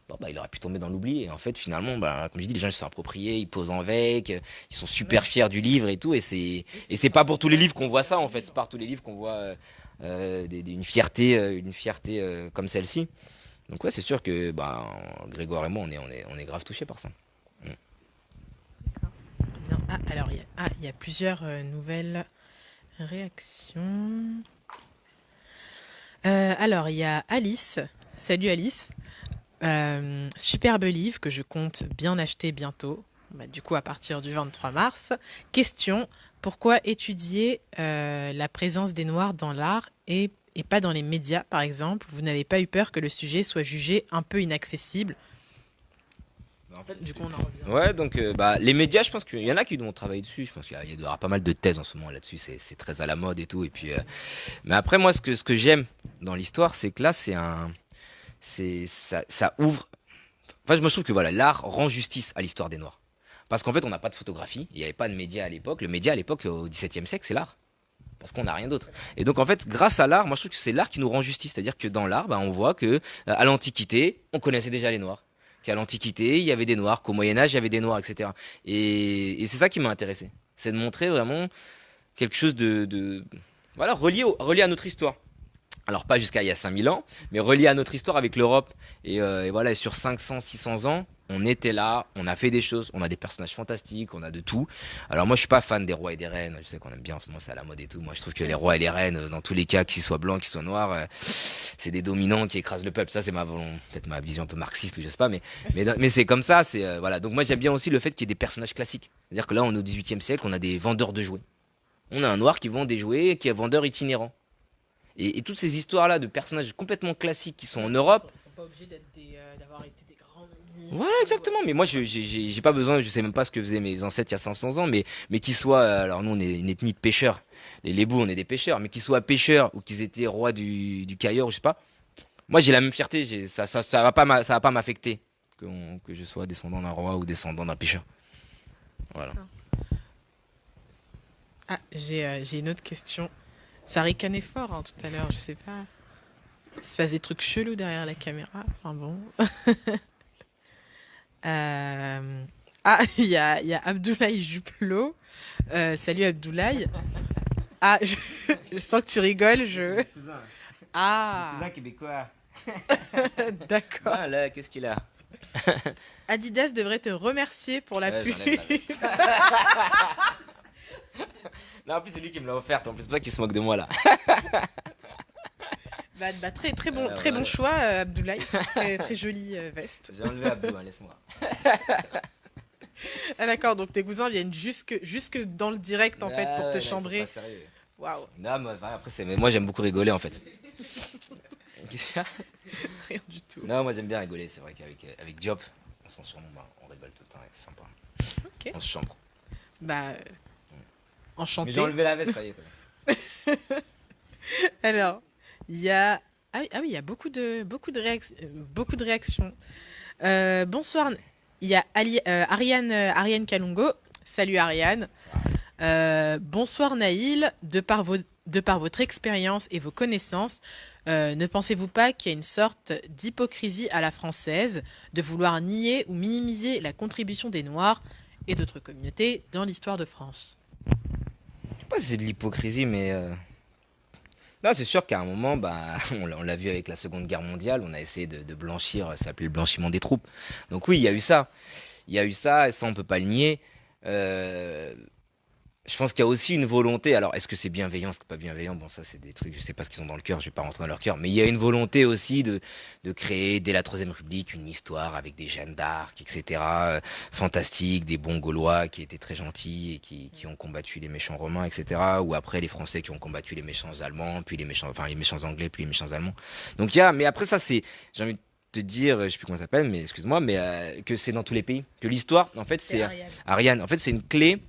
Bon, bah, il aurait pu tomber dans l'oubli et en fait finalement bah, comme je dis les gens ils se sont appropriés, ils posent avec, ils sont super Ouais. fiers du livre et tout Oui, et c'est c'est enfin, pas pour tous les livres qu'on c'est voit hyper ça en fait, c'est vivre. pas pour tous les livres qu'on voit une fierté comme celle-ci. Donc ouais, c'est sûr que bah, Grégoire et moi, on est grave touchés par ça. Mm. D'accord. Bien. Ah, alors il y a plusieurs nouvelles réactions. Alors il y a Alice. Salut Alice. Superbe livre que je compte bien acheter bientôt. Bah, du coup, à partir du 23 mars. Question, pourquoi étudier la présence des Noirs dans l'art et pas dans les médias, par exemple? Vous n'avez pas eu peur que le sujet soit jugé un peu inaccessible? En fait, Du coup, on en revient. ouais, donc bah, les médias, je pense qu'il y en a qui vont travailler dessus. Je pense qu'il y aura pas mal de thèses en ce moment là-dessus. C'est très à la mode et tout. Et puis, mais après, moi, ce que j'aime dans l'histoire, c'est que là, ça ouvre. Enfin, moi, je trouve que voilà, l'art rend justice à l'histoire des Noirs. Parce qu'en fait, on n'a pas de photographie. Il n'y avait pas de médias à l'époque. Le média à l'époque, au XVIIe siècle, c'est l'art. parce qu'on n'a rien d'autre. Et donc en fait, grâce à l'art, moi je trouve que c'est l'art qui nous rend justice. C'est-à-dire que dans l'art, bah, on voit que à l'Antiquité, on connaissait déjà les Noirs. Qu'à l'Antiquité, il y avait des Noirs, qu'au Moyen Âge, il y avait des Noirs, etc. Et c'est ça qui m'a intéressé. C'est de montrer vraiment quelque chose voilà, relié à notre histoire. Alors pas jusqu'à il y a 5000 ans, mais relié à notre histoire avec l'Europe. Et voilà, et sur 500, 600 ans, on était là, on a fait des choses, on a des personnages fantastiques, on a de tout. Alors moi je suis pas fan des rois et des reines, je sais qu'on aime bien en ce moment, c'est à la mode et tout. Moi je trouve que les rois et les reines, dans tous les cas, qu'ils soient blancs, qu'ils soient noirs, c'est des dominants qui écrasent le peuple. Ça c'est peut-être ma vision un peu marxiste ou je sais pas, mais c'est comme ça. Voilà. Donc moi j'aime bien aussi le fait qu'il y ait des personnages classiques. C'est-à-dire que là on est au 18e siècle, on a des vendeurs de jouets. On a un noir qui vend des jouets, qui est vendeur itinérant. Et toutes ces histoires-là de personnages complètement classiques qui sont en Europe. Ils sont pas obligés d'avoir été des grands ministres. Voilà, exactement. Mais moi, j'ai pas besoin, je sais même pas ce que faisaient mes ancêtres il y a 500 ans, mais qu'ils soient, alors nous, on est une ethnie de pêcheurs. Les Lébous, on est des pêcheurs, mais qu'ils soient pêcheurs ou qu'ils étaient rois du Cailleur, je sais pas. Moi, j'ai la même fierté, ça va pas ça va pas m'affecter que je sois descendant d'un roi ou descendant d'un pêcheur. Voilà. Ah, j'ai une autre question. Ça ricanait fort hein, tout à l'heure, je sais pas. Il se passe des trucs chelous derrière la caméra. Enfin bon. Ah, il y a Abdoulaye Juplot. Salut Abdoulaye. Ah, je sens que tu rigoles. Ah, Cousin québécois. d'accord. Ah là, qu'est-ce qu'il a? Adidas devrait te remercier pour la Ouais, pub. j'enlève la veste. Non, en plus, c'est lui qui me l'a offerte. En plus, c'est pour ça qu'il se moque de moi là. Très bon Ouais. choix, Abdoulaye. Très jolie veste. J'ai enlevé Abdou, hein, laisse-moi. Ah d'accord, donc tes cousins viennent jusque dans le direct en fait pour te Ouais, chambrer. c'est pas sérieux. Waouh, Non, mais enfin, après, mais moi, j'aime beaucoup rigoler en fait. Qu'est-ce qu'il y a? rien du tout. Non, moi, j'aime bien rigoler. C'est vrai avec Diop, on s'en surnomme, on rigole tout le temps. Ouais, c'est sympa. Ok. On se chambre. Bah, Mais enchanté. j'ai enlevé la veste, ça y est. Alors, il y a il y a beaucoup de réactions. Bonsoir, il y a Ariane Kalungo. Salut Ariane. Bonsoir Naïl. De par votre expérience et vos connaissances, ne pensez-vous pas qu'il y a une sorte d'hypocrisie à la française de vouloir nier ou minimiser la contribution des Noirs et d'autres communautés dans l'histoire de France? Je sais pas si c'est de l'hypocrisie, mais. Non, c'est sûr qu'à un moment, bah, on l'a vu avec la Seconde Guerre mondiale, on a essayé de blanchir, ça s'appelait le blanchiment des troupes. Donc oui, il y a eu ça. Il y a eu ça, et ça, on peut pas le nier. Euh, Je pense qu'il y a aussi une volonté. Alors, est-ce que c'est bienveillant, est-ce que c'est pas bienveillant? Bon, ça, c'est des trucs, je sais pas ce qu'ils ont dans le cœur, je vais pas rentrer dans leur cœur. Mais il y a une volonté aussi de créer, dès la Troisième République, une histoire avec des Jeanne d'Arc, etc. Fantastiques, des bons Gaulois qui étaient très gentils et qui ont combattu les méchants Romains, etc. Ou après, les Français qui ont combattu les méchants Allemands, puis les méchants Anglais, puis les méchants Allemands. Donc, mais après, ça, j'ai envie de te dire, je sais plus comment ça s'appelle, mais excuse-moi, mais que c'est dans tous les pays. Que l'histoire, en fait, C'est Ariane. Ariane, en fait, c'est une clé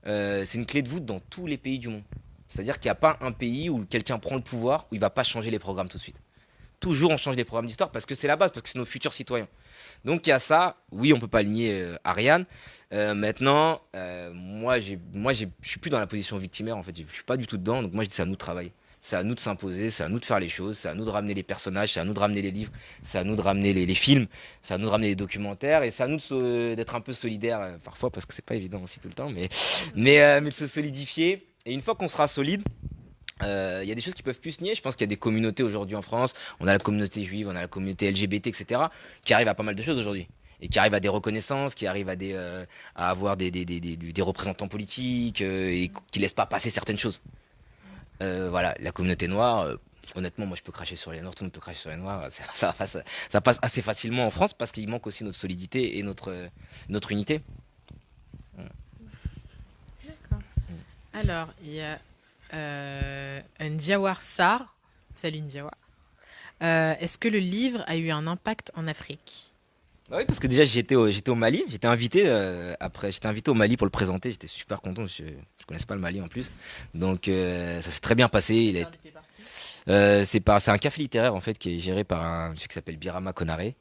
de voûte dans tous les pays du monde. C'est-à-dire qu'il n'y a pas un pays où quelqu'un prend le pouvoir où il ne va pas changer les programmes tout de suite. Toujours on change les programmes d'histoire parce que c'est la base, parce que c'est nos futurs citoyens. Donc il y a ça, oui, on ne peut pas le nier, Ariane. Maintenant, je suis plus dans la position victimaire, en fait, je suis pas du tout dedans, donc moi je dis c'est à nous de travailler. C'est à nous de s'imposer, c'est à nous de faire les choses, c'est à nous de ramener les personnages, c'est à nous de ramener les livres, c'est à nous de ramener les films, c'est à nous de ramener les documentaires, et c'est à nous d'être un peu solidaires parfois, parce que c'est pas évident aussi tout le temps, mais de se solidifier. Et une fois qu'on sera solide, il y a des choses qui peuvent plus se nier. Je pense qu'il y a des communautés aujourd'hui en France. On a la communauté juive, on a la communauté LGBT, etc., qui arrivent à pas mal de choses aujourd'hui. Et qui arrivent à des reconnaissances, qui arrivent à avoir des représentants politiques, et qui laissent pas passer certaines choses. Voilà, la communauté noire, honnêtement, moi je peux cracher sur les noirs, tout le monde peut cracher sur les noirs, ça passe assez facilement en France parce qu'il manque aussi notre solidité et notre unité. D'accord. Alors, il y a Ndiawar Sarr. Salut Ndiawar. Est-ce que le livre a eu un impact en Afrique? Bah oui, parce que déjà j'étais au Mali, j'étais invité au Mali pour le présenter, j'étais super content, je connaissais pas le Mali en plus, donc ça s'est très bien passé. C'est un café littéraire en fait qui est géré par un monsieur qui s'appelle Birama Konaré,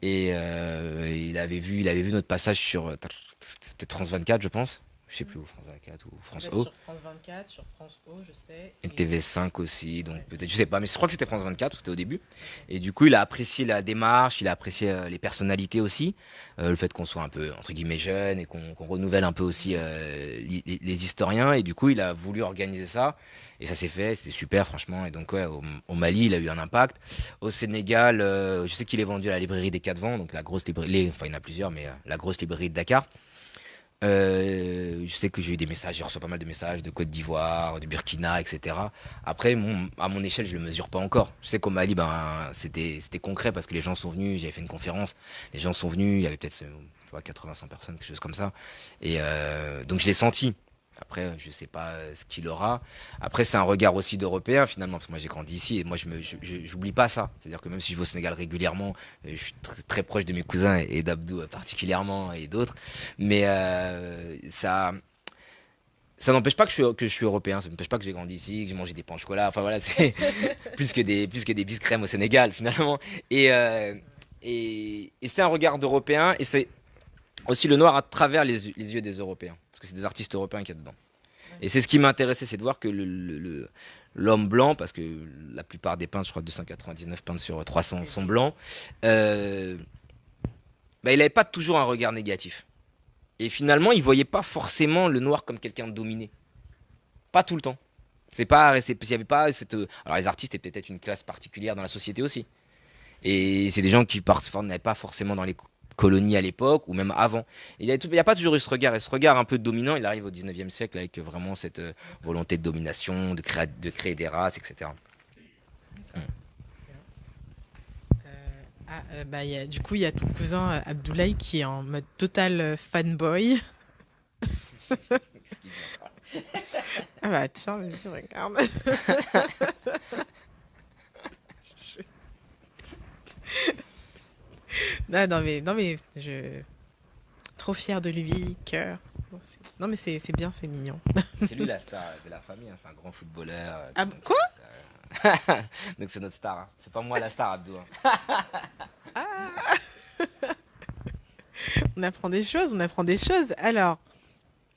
et il avait vu notre passage sur peut-être France 24 je pense. Je sais plus où, France 24 ou France Bah, O. sur France 24, sur France O, je sais. Et Et TV5 aussi, donc ouais, peut-être, je sais pas, mais je crois que c'était France 24, parce que c'était au début. ok. Et du coup, il a apprécié la démarche, il a apprécié les personnalités aussi, le fait qu'on soit un peu, entre guillemets, jeune et qu'on renouvelle un peu aussi Mhm. les historiens. Et du coup, il a voulu organiser ça. Et ça s'est fait, c'était super, franchement. Et donc, ouais, au Mali, il a eu un impact. Au Sénégal, je sais qu'il est vendu à la librairie des Quatre Vents, donc la grosse librairie, enfin, il y en a plusieurs, mais la grosse librairie de Dakar. Je sais que j'ai eu des messages, j'ai reçu pas mal de messages de Côte d'Ivoire, du Burkina, etc. Après, à mon échelle, je le mesure pas encore. Je sais qu'au Mali, ben, c'était concret parce que les gens sont venus, j'avais fait une conférence, les gens sont venus, il y avait peut-être, tu vois, 80, 100 personnes, quelque chose comme ça. Et donc, je l'ai senti. Après, je sais pas ce qu'il aura. Après, c'est un regard aussi d'Européen finalement, parce que moi j'ai grandi ici et moi j'oublie pas ça. C'est-à-dire que même si je vais au Sénégal régulièrement, je suis très proche de mes cousins et d'Abdou particulièrement et d'autres. Mais ça n'empêche pas que je suis européen, ça n'empêche pas que j'ai grandi ici, que j'ai mangé des pains au chocolat. Enfin voilà, c'est plus que des biscuits crème au Sénégal finalement. Et, euh, et c'est un regard d'Européen et c'est aussi le noir à travers les yeux des Européens. Parce que c'est des artistes européens qu'il y a dedans. Ouais. Et c'est ce qui m'intéressait, c'est de voir que l'homme blanc, parce que la plupart des peintres, je crois 299 peintres sur 300 sont blancs, euh, bah, il n'avait pas toujours un regard négatif. Et finalement, il voyait pas forcément le noir comme quelqu'un de dominé. Pas tout le temps. Il y avait pas cette. Alors les artistes étaient peut-être une classe particulière dans la société aussi. Et c'est des gens qui parfois n'avaient pas forcément dans les colonies à l'époque ou même avant. Il y a pas toujours eu ce regard. Et ce regard un peu dominant, il arrive au 19e siècle avec vraiment cette volonté de domination, de créer des races, etc. Mm. D'accord. Bien. Bah, du coup, il y a ton cousin Abdoulaye qui est en mode total fanboy. Qu'est-ce qu'il dit encore? Ah bah tiens, vas-y, regarde. Non, mais je trop fière de lui, cœur. Non, mais c'est bien, c'est mignon. C'est lui la star de la famille, hein. C'est un grand footballeur. Ah, quoi? Donc c'est notre star, hein. C'est pas moi la star, Abdou, hein. On apprend des choses, on apprend des choses. Alors,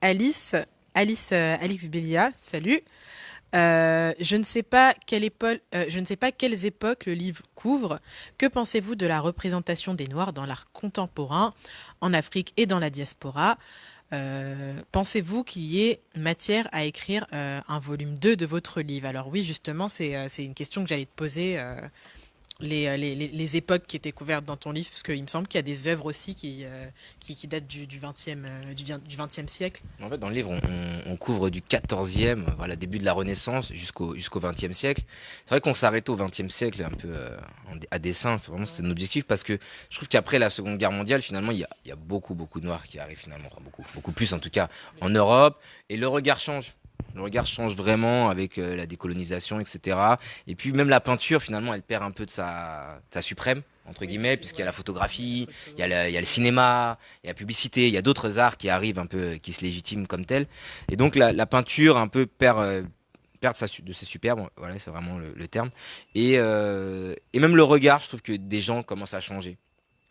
Alice, Alix Bélia, salut. Je ne sais pas je ne sais pas quelles époques le livre couvre. Que pensez-vous de la représentation des Noirs dans l'art contemporain, en Afrique et dans la diaspora? Pensez-vous qu'il y ait matière à écrire un volume 2 de votre livre? Alors oui, justement, c'est une question que j'allais te poser. Les époques qui étaient couvertes dans ton livre, parce qu'il me semble qu'il y a des œuvres aussi qui datent du 20e, du 20e siècle. En fait, dans le livre, on couvre du 14e, voilà, début de la Renaissance jusqu'au 20e siècle. C'est vrai qu'on s'arrête au 20e siècle un peu à dessein, c'est vraiment c'était Ouais. un objectif parce que je trouve qu'après la Seconde Guerre mondiale, finalement, il y a beaucoup, beaucoup de Noirs qui arrivent finalement, enfin, beaucoup, beaucoup plus en tout cas en Plus. Europe, et le regard change. Le regard change vraiment avec la décolonisation, etc. Et puis même la peinture, finalement, elle perd un peu de sa suprême, entre Oui, guillemets, c'est puisqu'il y a la ouais. La photographie, photo. il y a le cinéma, il y a la publicité, il y a d'autres arts qui arrivent un peu, qui se légitiment comme tels. Et donc la peinture un peu perd de ses superbes, voilà, c'est vraiment le terme. Et même le regard, je trouve que des gens commencent à changer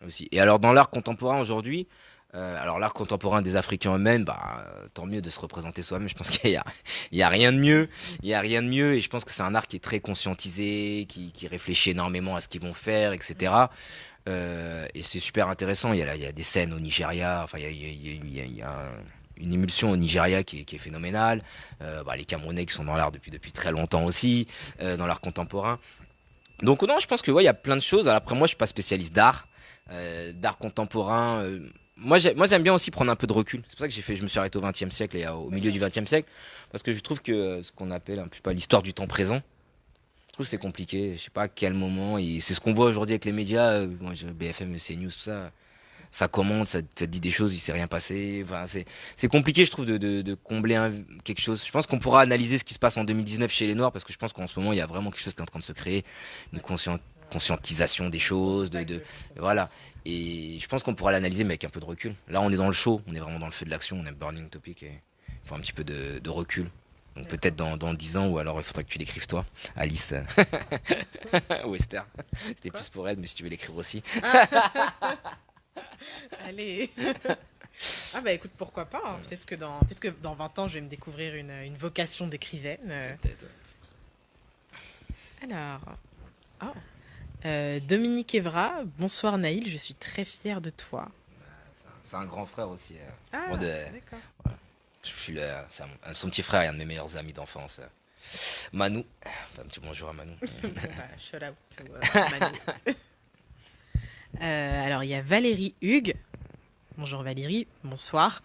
aussi. Et alors dans l'art contemporain aujourd'hui, alors l'art contemporain des Africains eux-mêmes, bah, tant mieux de se représenter soi-même. Je pense il y a rien de mieux. Il y a rien de mieux. Et je pense que c'est un art qui est très conscientisé, qui réfléchit énormément à ce qu'ils vont faire, etc. Et c'est super intéressant. Il y a des scènes au Nigeria. Enfin, il y a une émulsion au Nigeria qui est phénoménale. Bah, les Camerounais qui sont dans l'art depuis très longtemps aussi, dans l'art contemporain. Donc non, je pense que ouais, il y a plein de choses. Alors, après, moi, je suis pas spécialiste d'art, d'art contemporain. Moi, j'aime bien aussi prendre un peu de recul. C'est pour ça que je me suis arrêté au XXe siècle et au milieu du D'accord. XXe siècle, parce que je trouve que ce qu'on appelle un peu pas l'histoire du temps présent, je trouve que c'est Ouais. compliqué. Je sais pas à quel moment. Et c'est ce qu'on voit aujourd'hui avec les médias. Moi, BFM, CNews, tout ça. Ça commente, ça dit des choses, il s'est rien passé. Enfin, c'est compliqué, je trouve, de combler quelque chose. Je pense qu'on pourra analyser ce qui se passe en 2019 chez les Noirs, parce que je pense qu'en ce moment, il y a vraiment quelque chose qui est en train de se créer, une Ouais. Ouais. conscientisation des Une grosse choses, vague de voilà. conscientisation. Et je pense qu'on pourra l'analyser, mais avec un peu de recul. Là, on est dans le show, on est vraiment dans le feu de l'action, on est burning topic, et il faut un petit peu de recul. Donc peut-être D'accord. dans 10 ans, ou alors il faudra que tu l'écrives toi, Alice, ou Esther. C'était Quoi? plus pour elle, mais si tu veux l'écrire aussi. Ah, allez. Ah bah écoute, pourquoi pas, hein. Peut-être que dans 20 ans, je vais me découvrir une vocation d'écrivaine. Peut-être. Alors, oh. Dominique Evra, bonsoir Naïl, je suis très fière de toi. C'est un grand frère aussi. Ah, Moi, d'accord. je suis son petit frère et un de mes meilleurs amis d'enfance. Manu. Un petit bonjour à Manu. Bon, bah, shout out to Manu. Alors, il y a Valérie Hugues. Bonjour Valérie, bonsoir.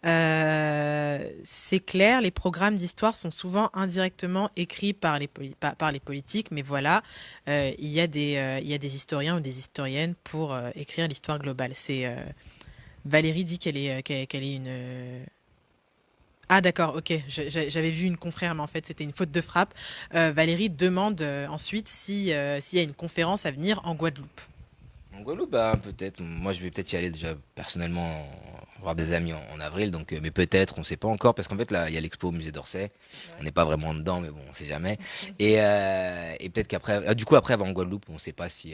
C'est clair, les programmes d'histoire sont souvent indirectement écrits par les politiques, mais voilà, il y a des historiens ou des historiennes pour écrire l'histoire globale. Valérie dit qu'elle est une... Ah d'accord, ok, j'avais vu une confrère, mais en fait c'était une faute de frappe. Valérie demande ensuite s'il y a une conférence à venir en Guadeloupe. En Guadeloupe, bah, peut-être. Moi, je vais peut-être y aller déjà personnellement, voir des amis en avril. Donc, mais peut-être, on ne sait pas encore. Parce qu'en fait, là, il y a l'expo au musée d'Orsay. On n'est pas vraiment dedans, mais bon, on ne sait jamais. Et peut-être qu'après, du coup, après, en Guadeloupe, on ne sait pas si.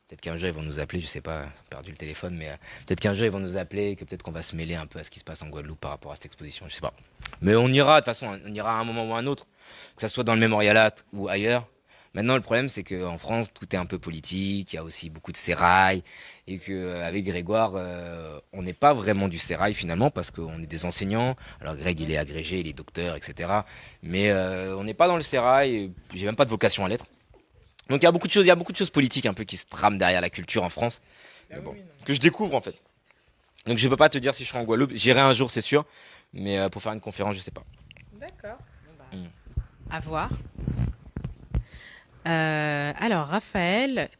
Peut-être qu'un jour, ils vont nous appeler. Je sais pas, j'ai perdu le téléphone. Mais peut-être qu'un jour, ils vont nous appeler. Que peut-être qu'on va se mêler un peu à ce qui se passe en Guadeloupe par rapport à cette exposition. Je sais pas. Mais on ira, de toute façon, on ira à un moment ou à un autre. Que ça soit dans le Mémorialat ou ailleurs. Maintenant, le problème, c'est qu'en France, tout est un peu politique, il y a aussi beaucoup de sérail, et qu'avec Grégoire, on n'est pas vraiment du sérail finalement, parce qu'on est des enseignants. Alors Greg, il est agrégé, il est docteur, etc. Mais on n'est pas dans le sérail, et j'ai même pas de vocation à l'être. Donc il y a beaucoup de choses politiques un peu qui se trament derrière la culture en France, Ah mais oui, bon, oui, non. que je découvre en fait. Donc je peux pas te dire si je serai en Guadeloupe, j'irai un jour, c'est sûr, mais pour faire une conférence, je sais pas. D'accord. Bon, bah, Mm. à voir. Alors, Raphaël,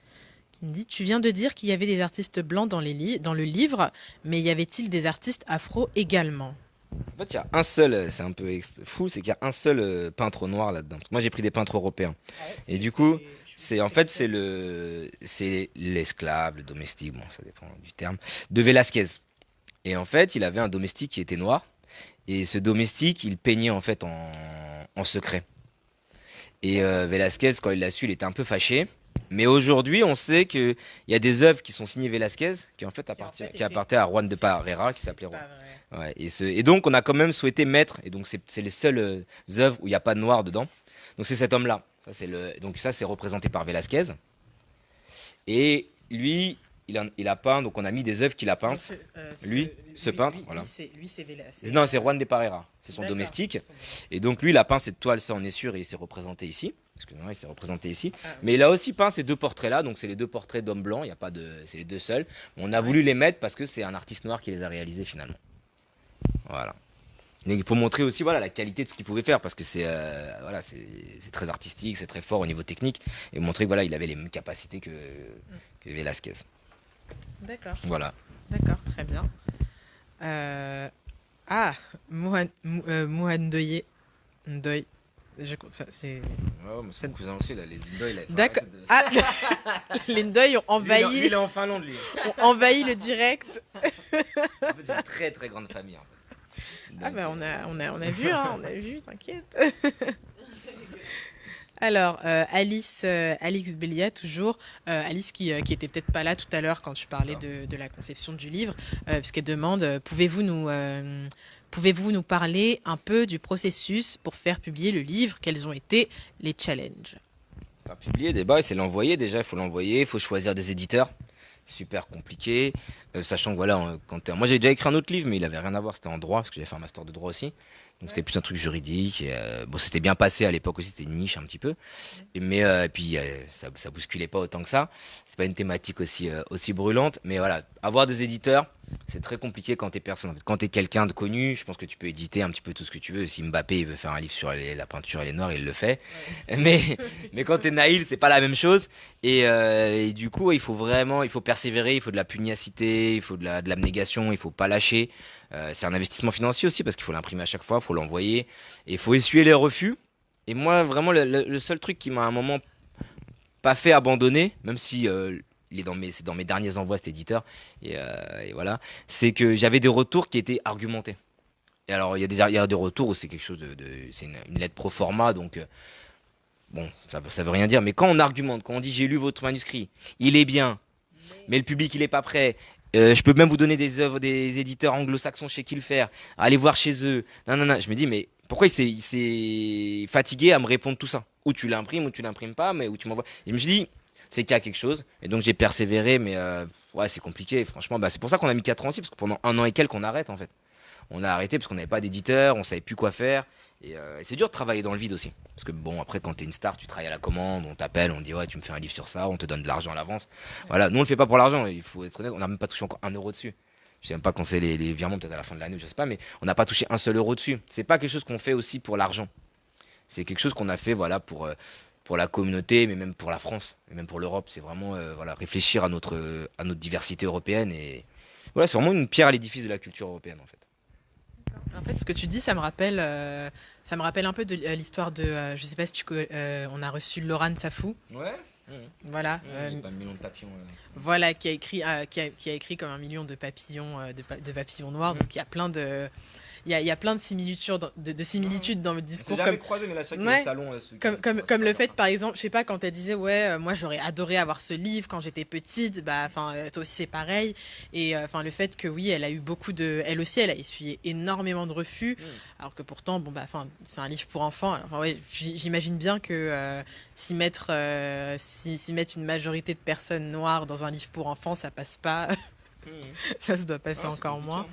il me dit, tu viens de dire qu'il y avait des artistes blancs dans le livre, mais y avait-il des artistes afro également? En fait, il y a un seul, c'est un peu fou, c'est qu'il y a un seul peintre noir là-dedans. Parce que moi, j'ai pris des peintres européens. Et du coup, c'est l'esclave, le domestique, bon, ça dépend du terme, de Velázquez. Et en fait, il avait un domestique qui était noir. Et ce domestique, il peignait en fait en secret. Et Velázquez, quand il l'a su, il était un peu fâché. Mais aujourd'hui, on sait qu'il y a des œuvres qui sont signées Velázquez, qui appartiennent à Juan de Parera, qui s'appelait C'est Juan. pas vrai. Ouais, et donc, on a quand même souhaité mettre, et donc c'est les seules œuvres où il n'y a pas de noir dedans. Donc, c'est cet homme-là. Donc, ça, c'est représenté par Velázquez. Et lui, il a peint, donc on a mis des œuvres qu'il a Non, peintes. Lui, ce peintre, voilà. Lui, c'est Vela. Non, c'est Juan de Parera, c'est son D'accord. domestique. C'est son domestique. Et donc, lui, il a peint cette toile, ça, on est sûr, et il s'est représenté ici. Excusez-moi, il s'est représenté ici. Ah, Mais il a aussi peint ces deux portraits-là, donc c'est les deux portraits d'hommes blancs, il y a pas de, c'est les deux seuls. On a voulu les mettre parce que c'est un artiste noir qui les a réalisés finalement. Voilà. Et pour montrer aussi voilà la qualité de ce qu'il pouvait faire parce que voilà c'est très artistique, c'est très fort au niveau technique et montrer que voilà il avait les mêmes capacités que Velázquez. d'accord. Voilà. D'accord, très bien. Ah, Mohan Ndoye. Ndoye. Ça, c'est... Ouais, mais c'est mon cousin aussi là, les Lindoy là. D'accord. Ah, les Ndoye ont Lui, il est en Finlande lui. ont envahi le direct. En fait, c'est une très très grande famille. En fait. Ah Donc, bah on a vu, hein, on a vu, t'inquiète. Alors, Alix Bélia, toujours. Alice qui était peut-être pas là tout à l'heure quand tu parlais de la conception du livre, puisqu'elle demande, pouvez-vous nous parler un peu du processus pour faire publier le livre? Quels ont été les challenges? Faire publier des bails, c'est l'envoyer déjà, il faut choisir des éditeurs. C'est super compliqué, sachant que voilà, moi j'ai déjà écrit un autre livre, mais il avait rien à voir, c'était en droit, parce que j'avais fait un master de droit aussi. Donc c'était plus un truc juridique. Et, bon, c'était bien passé à l'époque aussi, c'était une niche un petit peu. Mais puis ça bousculait pas autant que ça. C'est pas une thématique aussi brûlante. Mais voilà, avoir des éditeurs, c'est très compliqué quand t'es personne. En fait, quand t'es quelqu'un de connu, je pense que tu peux éditer un petit peu tout ce que tu veux. Si Mbappé il veut faire un livre sur la peinture et les noirs, il le fait. Mais quand t'es Naïl, c'est pas la même chose. Et du coup, il faut persévérer, il faut de la pugnacité, il faut de l'abnégation, il faut pas lâcher. C'est un investissement financier aussi parce qu'il faut l'imprimer à chaque fois, il faut l'envoyer et il faut essuyer les refus. Et moi, vraiment, le seul truc qui m'a à un moment pas fait abandonner, même si c'est dans mes derniers envois cet éditeur, et voilà, c'est que j'avais des retours qui étaient argumentés. Et alors, il y a des retours où c'est quelque chose c'est une lettre pro forma, donc bon, ça veut rien dire. Mais quand on argumente, quand on dit j'ai lu votre manuscrit, il est bien, mais le public il est pas prêt, Je peux même vous donner des œuvres des éditeurs anglo-saxons chez qui le faire. Allez voir chez eux. Non, non, non. Je me dis, mais pourquoi il s'est fatigué à me répondre tout ça? Ou tu l'imprimes ou tu l'imprimes pas, mais où tu m'envoies. Et je me suis dit, c'est qu'il y a quelque chose. Et donc j'ai persévéré, mais ouais, c'est compliqué. Franchement, bah, c'est pour ça qu'on a mis 4 ans aussi, parce que pendant un an et quelques, on arrête en fait. On a arrêté parce qu'on n'avait pas d'éditeur, on savait plus quoi faire. Et c'est dur de travailler dans le vide aussi. Parce que bon, après, quand t'es une star, tu travailles à la commande, on t'appelle, on te dit ouais, tu me fais un livre sur ça, on te donne de l'argent à l'avance. Voilà, nous on le fait pas pour l'argent, il faut être honnête, on n'a même pas touché encore 1 euro dessus. Je sais même pas quand c'est les virements, peut-être à la fin de l'année, je sais pas, mais on n'a pas touché un seul euro dessus. C'est pas quelque chose qu'on fait aussi pour l'argent. C'est quelque chose qu'on a fait voilà, pour la communauté, mais même pour la France, et même pour l'Europe. C'est vraiment voilà, réfléchir à notre diversité européenne. Et voilà, c'est vraiment une pierre à l'édifice de la culture européenne en fait. En fait, ce que tu dis, ça me rappelle un peu de l'histoire de, je sais pas si on a reçu Laurent Safou, Ouais. voilà, Il y a pas un million de papillons. voilà, qui a écrit comme un million de papillons, de papillons noirs. Donc il y a plein de, il y a plein de similitudes, de similitudes dans le On s'est discours, jamais croisé, mais là, c'est vrai qu'il y a ouais, le salon. Ce week-end, comme c'est le pas fait, sympa. par exemple, je sais pas, quand elle disait, ouais, moi j'aurais adoré avoir ce livre quand j'étais petite, bah, enfin, toi aussi c'est pareil. Et enfin, le fait que oui, elle a eu elle aussi, elle a essuyé énormément de refus, Hmm. alors que pourtant, bon, bah, enfin, c'est un livre pour enfants. Alors, enfin, ouais, j'imagine bien que s'y mettre une majorité de personnes noires dans un livre pour enfants, ça passe pas, Hmm. ça se doit passer Ah, c'est encore compliqué, moins. hein.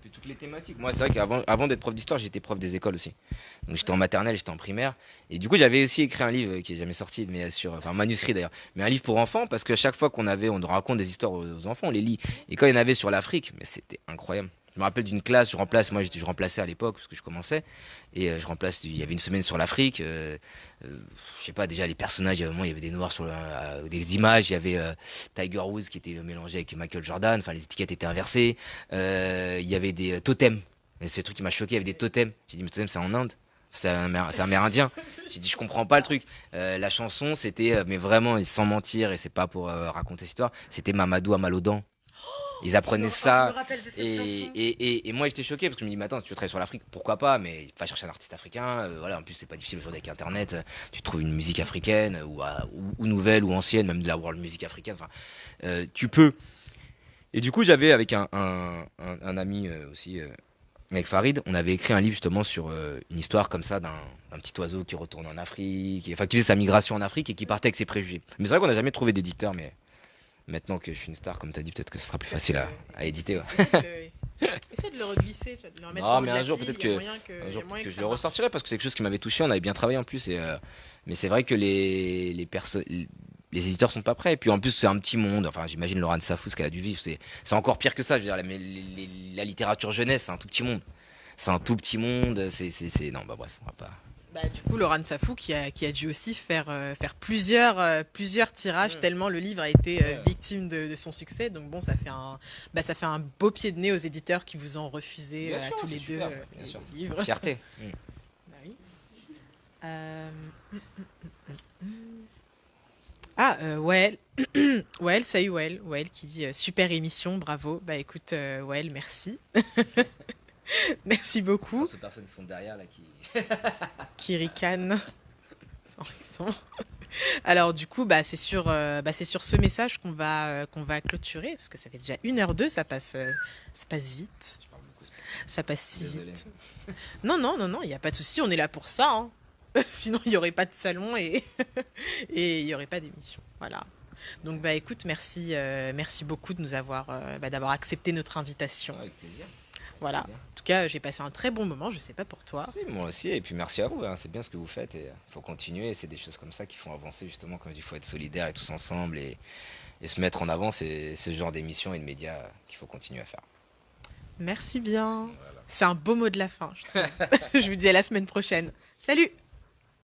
Puis toutes les thématiques. Moi, c'est vrai qu'avant d'être prof d'histoire, j'étais prof des écoles aussi. Donc j'étais en maternelle, j'étais en primaire. Et du coup, j'avais aussi écrit un livre qui est jamais sorti, mais enfin, un manuscrit d'ailleurs. Mais un livre pour enfants, parce qu'à chaque fois on raconte des histoires aux enfants, on les lit. Et quand il y en avait sur l'Afrique, mais c'était incroyable. Je me rappelle d'une classe, je remplaçais à l'époque, parce que je commençais. Et il y avait une semaine sur l'Afrique. Je sais pas, déjà les personnages, il y avait des noirs des images, il y avait Tiger Woods qui était mélangé avec Michael Jordan, enfin les étiquettes étaient inversées. Il y avait des totems. Et c'est le truc qui m'a choqué, il y avait des totems. J'ai dit, mais totem, c'est en Inde. C'est amérindien. J'ai dit, je comprends pas le truc. La chanson, c'était, mais vraiment, sans mentir, et c'est pas pour raconter cette histoire, c'était Mamadou Amalodan. Ils apprenaient Je me ça. rappelle de Et, cette chanson. et moi, j'étais choqué parce que je me dis, mais attends, tu veux travailler sur l'Afrique, pourquoi pas, mais va chercher un artiste africain. Voilà, en plus, c'est pas difficile aujourd'hui avec Internet. Tu trouves une musique africaine, ou nouvelle, ou ancienne, même de la world music africaine. Enfin, tu peux. Et du coup, j'avais avec un ami aussi, avec Farid, on avait écrit un livre justement sur une histoire comme ça d'un petit oiseau qui retourne en Afrique, enfin qui faisait sa migration en Afrique et qui partait avec ses préjugés. Mais c'est vrai qu'on n'a jamais trouvé d'éditeur, mais maintenant que je suis une star, comme tu as dit, peut-être que ce sera plus facile à éditer. Ouais. Essaie de le reglisser, tu vois, de le remettre Non, en haut mais de un la jour pile, peut-être il y a que, moyen que, un il y jour a peut-être moyen que que je ça le marche. ressortirai parce que c'est quelque chose qui m'avait touché. On avait bien travaillé en plus mais c'est vrai que les éditeurs sont pas prêts. Et puis en plus c'est un petit monde. Enfin j'imagine Laurent Safou ce qu'elle a dû vivre. C'est encore pire que ça. Je veux dire, la littérature jeunesse c'est un tout petit monde. C'est un tout petit monde. Non bah bref on va pas. Bah, du coup, Laurent Safou qui a dû aussi faire plusieurs tirages Hmm. tellement le livre a été Ouais, victime de son succès. Donc bon, ça fait un beau pied de nez aux éditeurs qui vous ont refusé bien à sûr, tous c'est les deux super, bien sûr. les livres. Fierté. Bah oui. Euh, Ah, Wael. Wael, salut Wael. Wael qui dit super émission, bravo. Bah écoute, Wael, merci. Merci beaucoup. Grâce aux personnes qui sont derrière là qui. Qui ricane sans raison. Alors du coup, c'est sur ce message qu'on va clôturer, parce que ça fait déjà 1h02, ça passe vite. Je parle beaucoup, c'est Ça passe si désolé. vite. Non, non, non, non, il n'y a pas de souci, on est là pour ça, hein. Sinon, il n'y aurait pas de salon et et il n'y aurait pas d'émission. Voilà. Donc bah écoute, merci beaucoup de nous avoir d'avoir accepté notre invitation. Avec plaisir. Voilà. Plaisir. En tout cas, j'ai passé un très bon moment, je sais pas pour toi. Si, moi aussi, et puis merci à vous, hein. C'est bien ce que vous faites et il faut continuer. C'est des choses comme ça qui font avancer justement, comme il faut être solidaire et tous ensemble et se mettre en avant. C'est ce genre d'émissions et de médias qu'il faut continuer à faire. Merci bien. Voilà. C'est un beau mot de la fin, je trouve. Je vous dis à la semaine prochaine. Salut!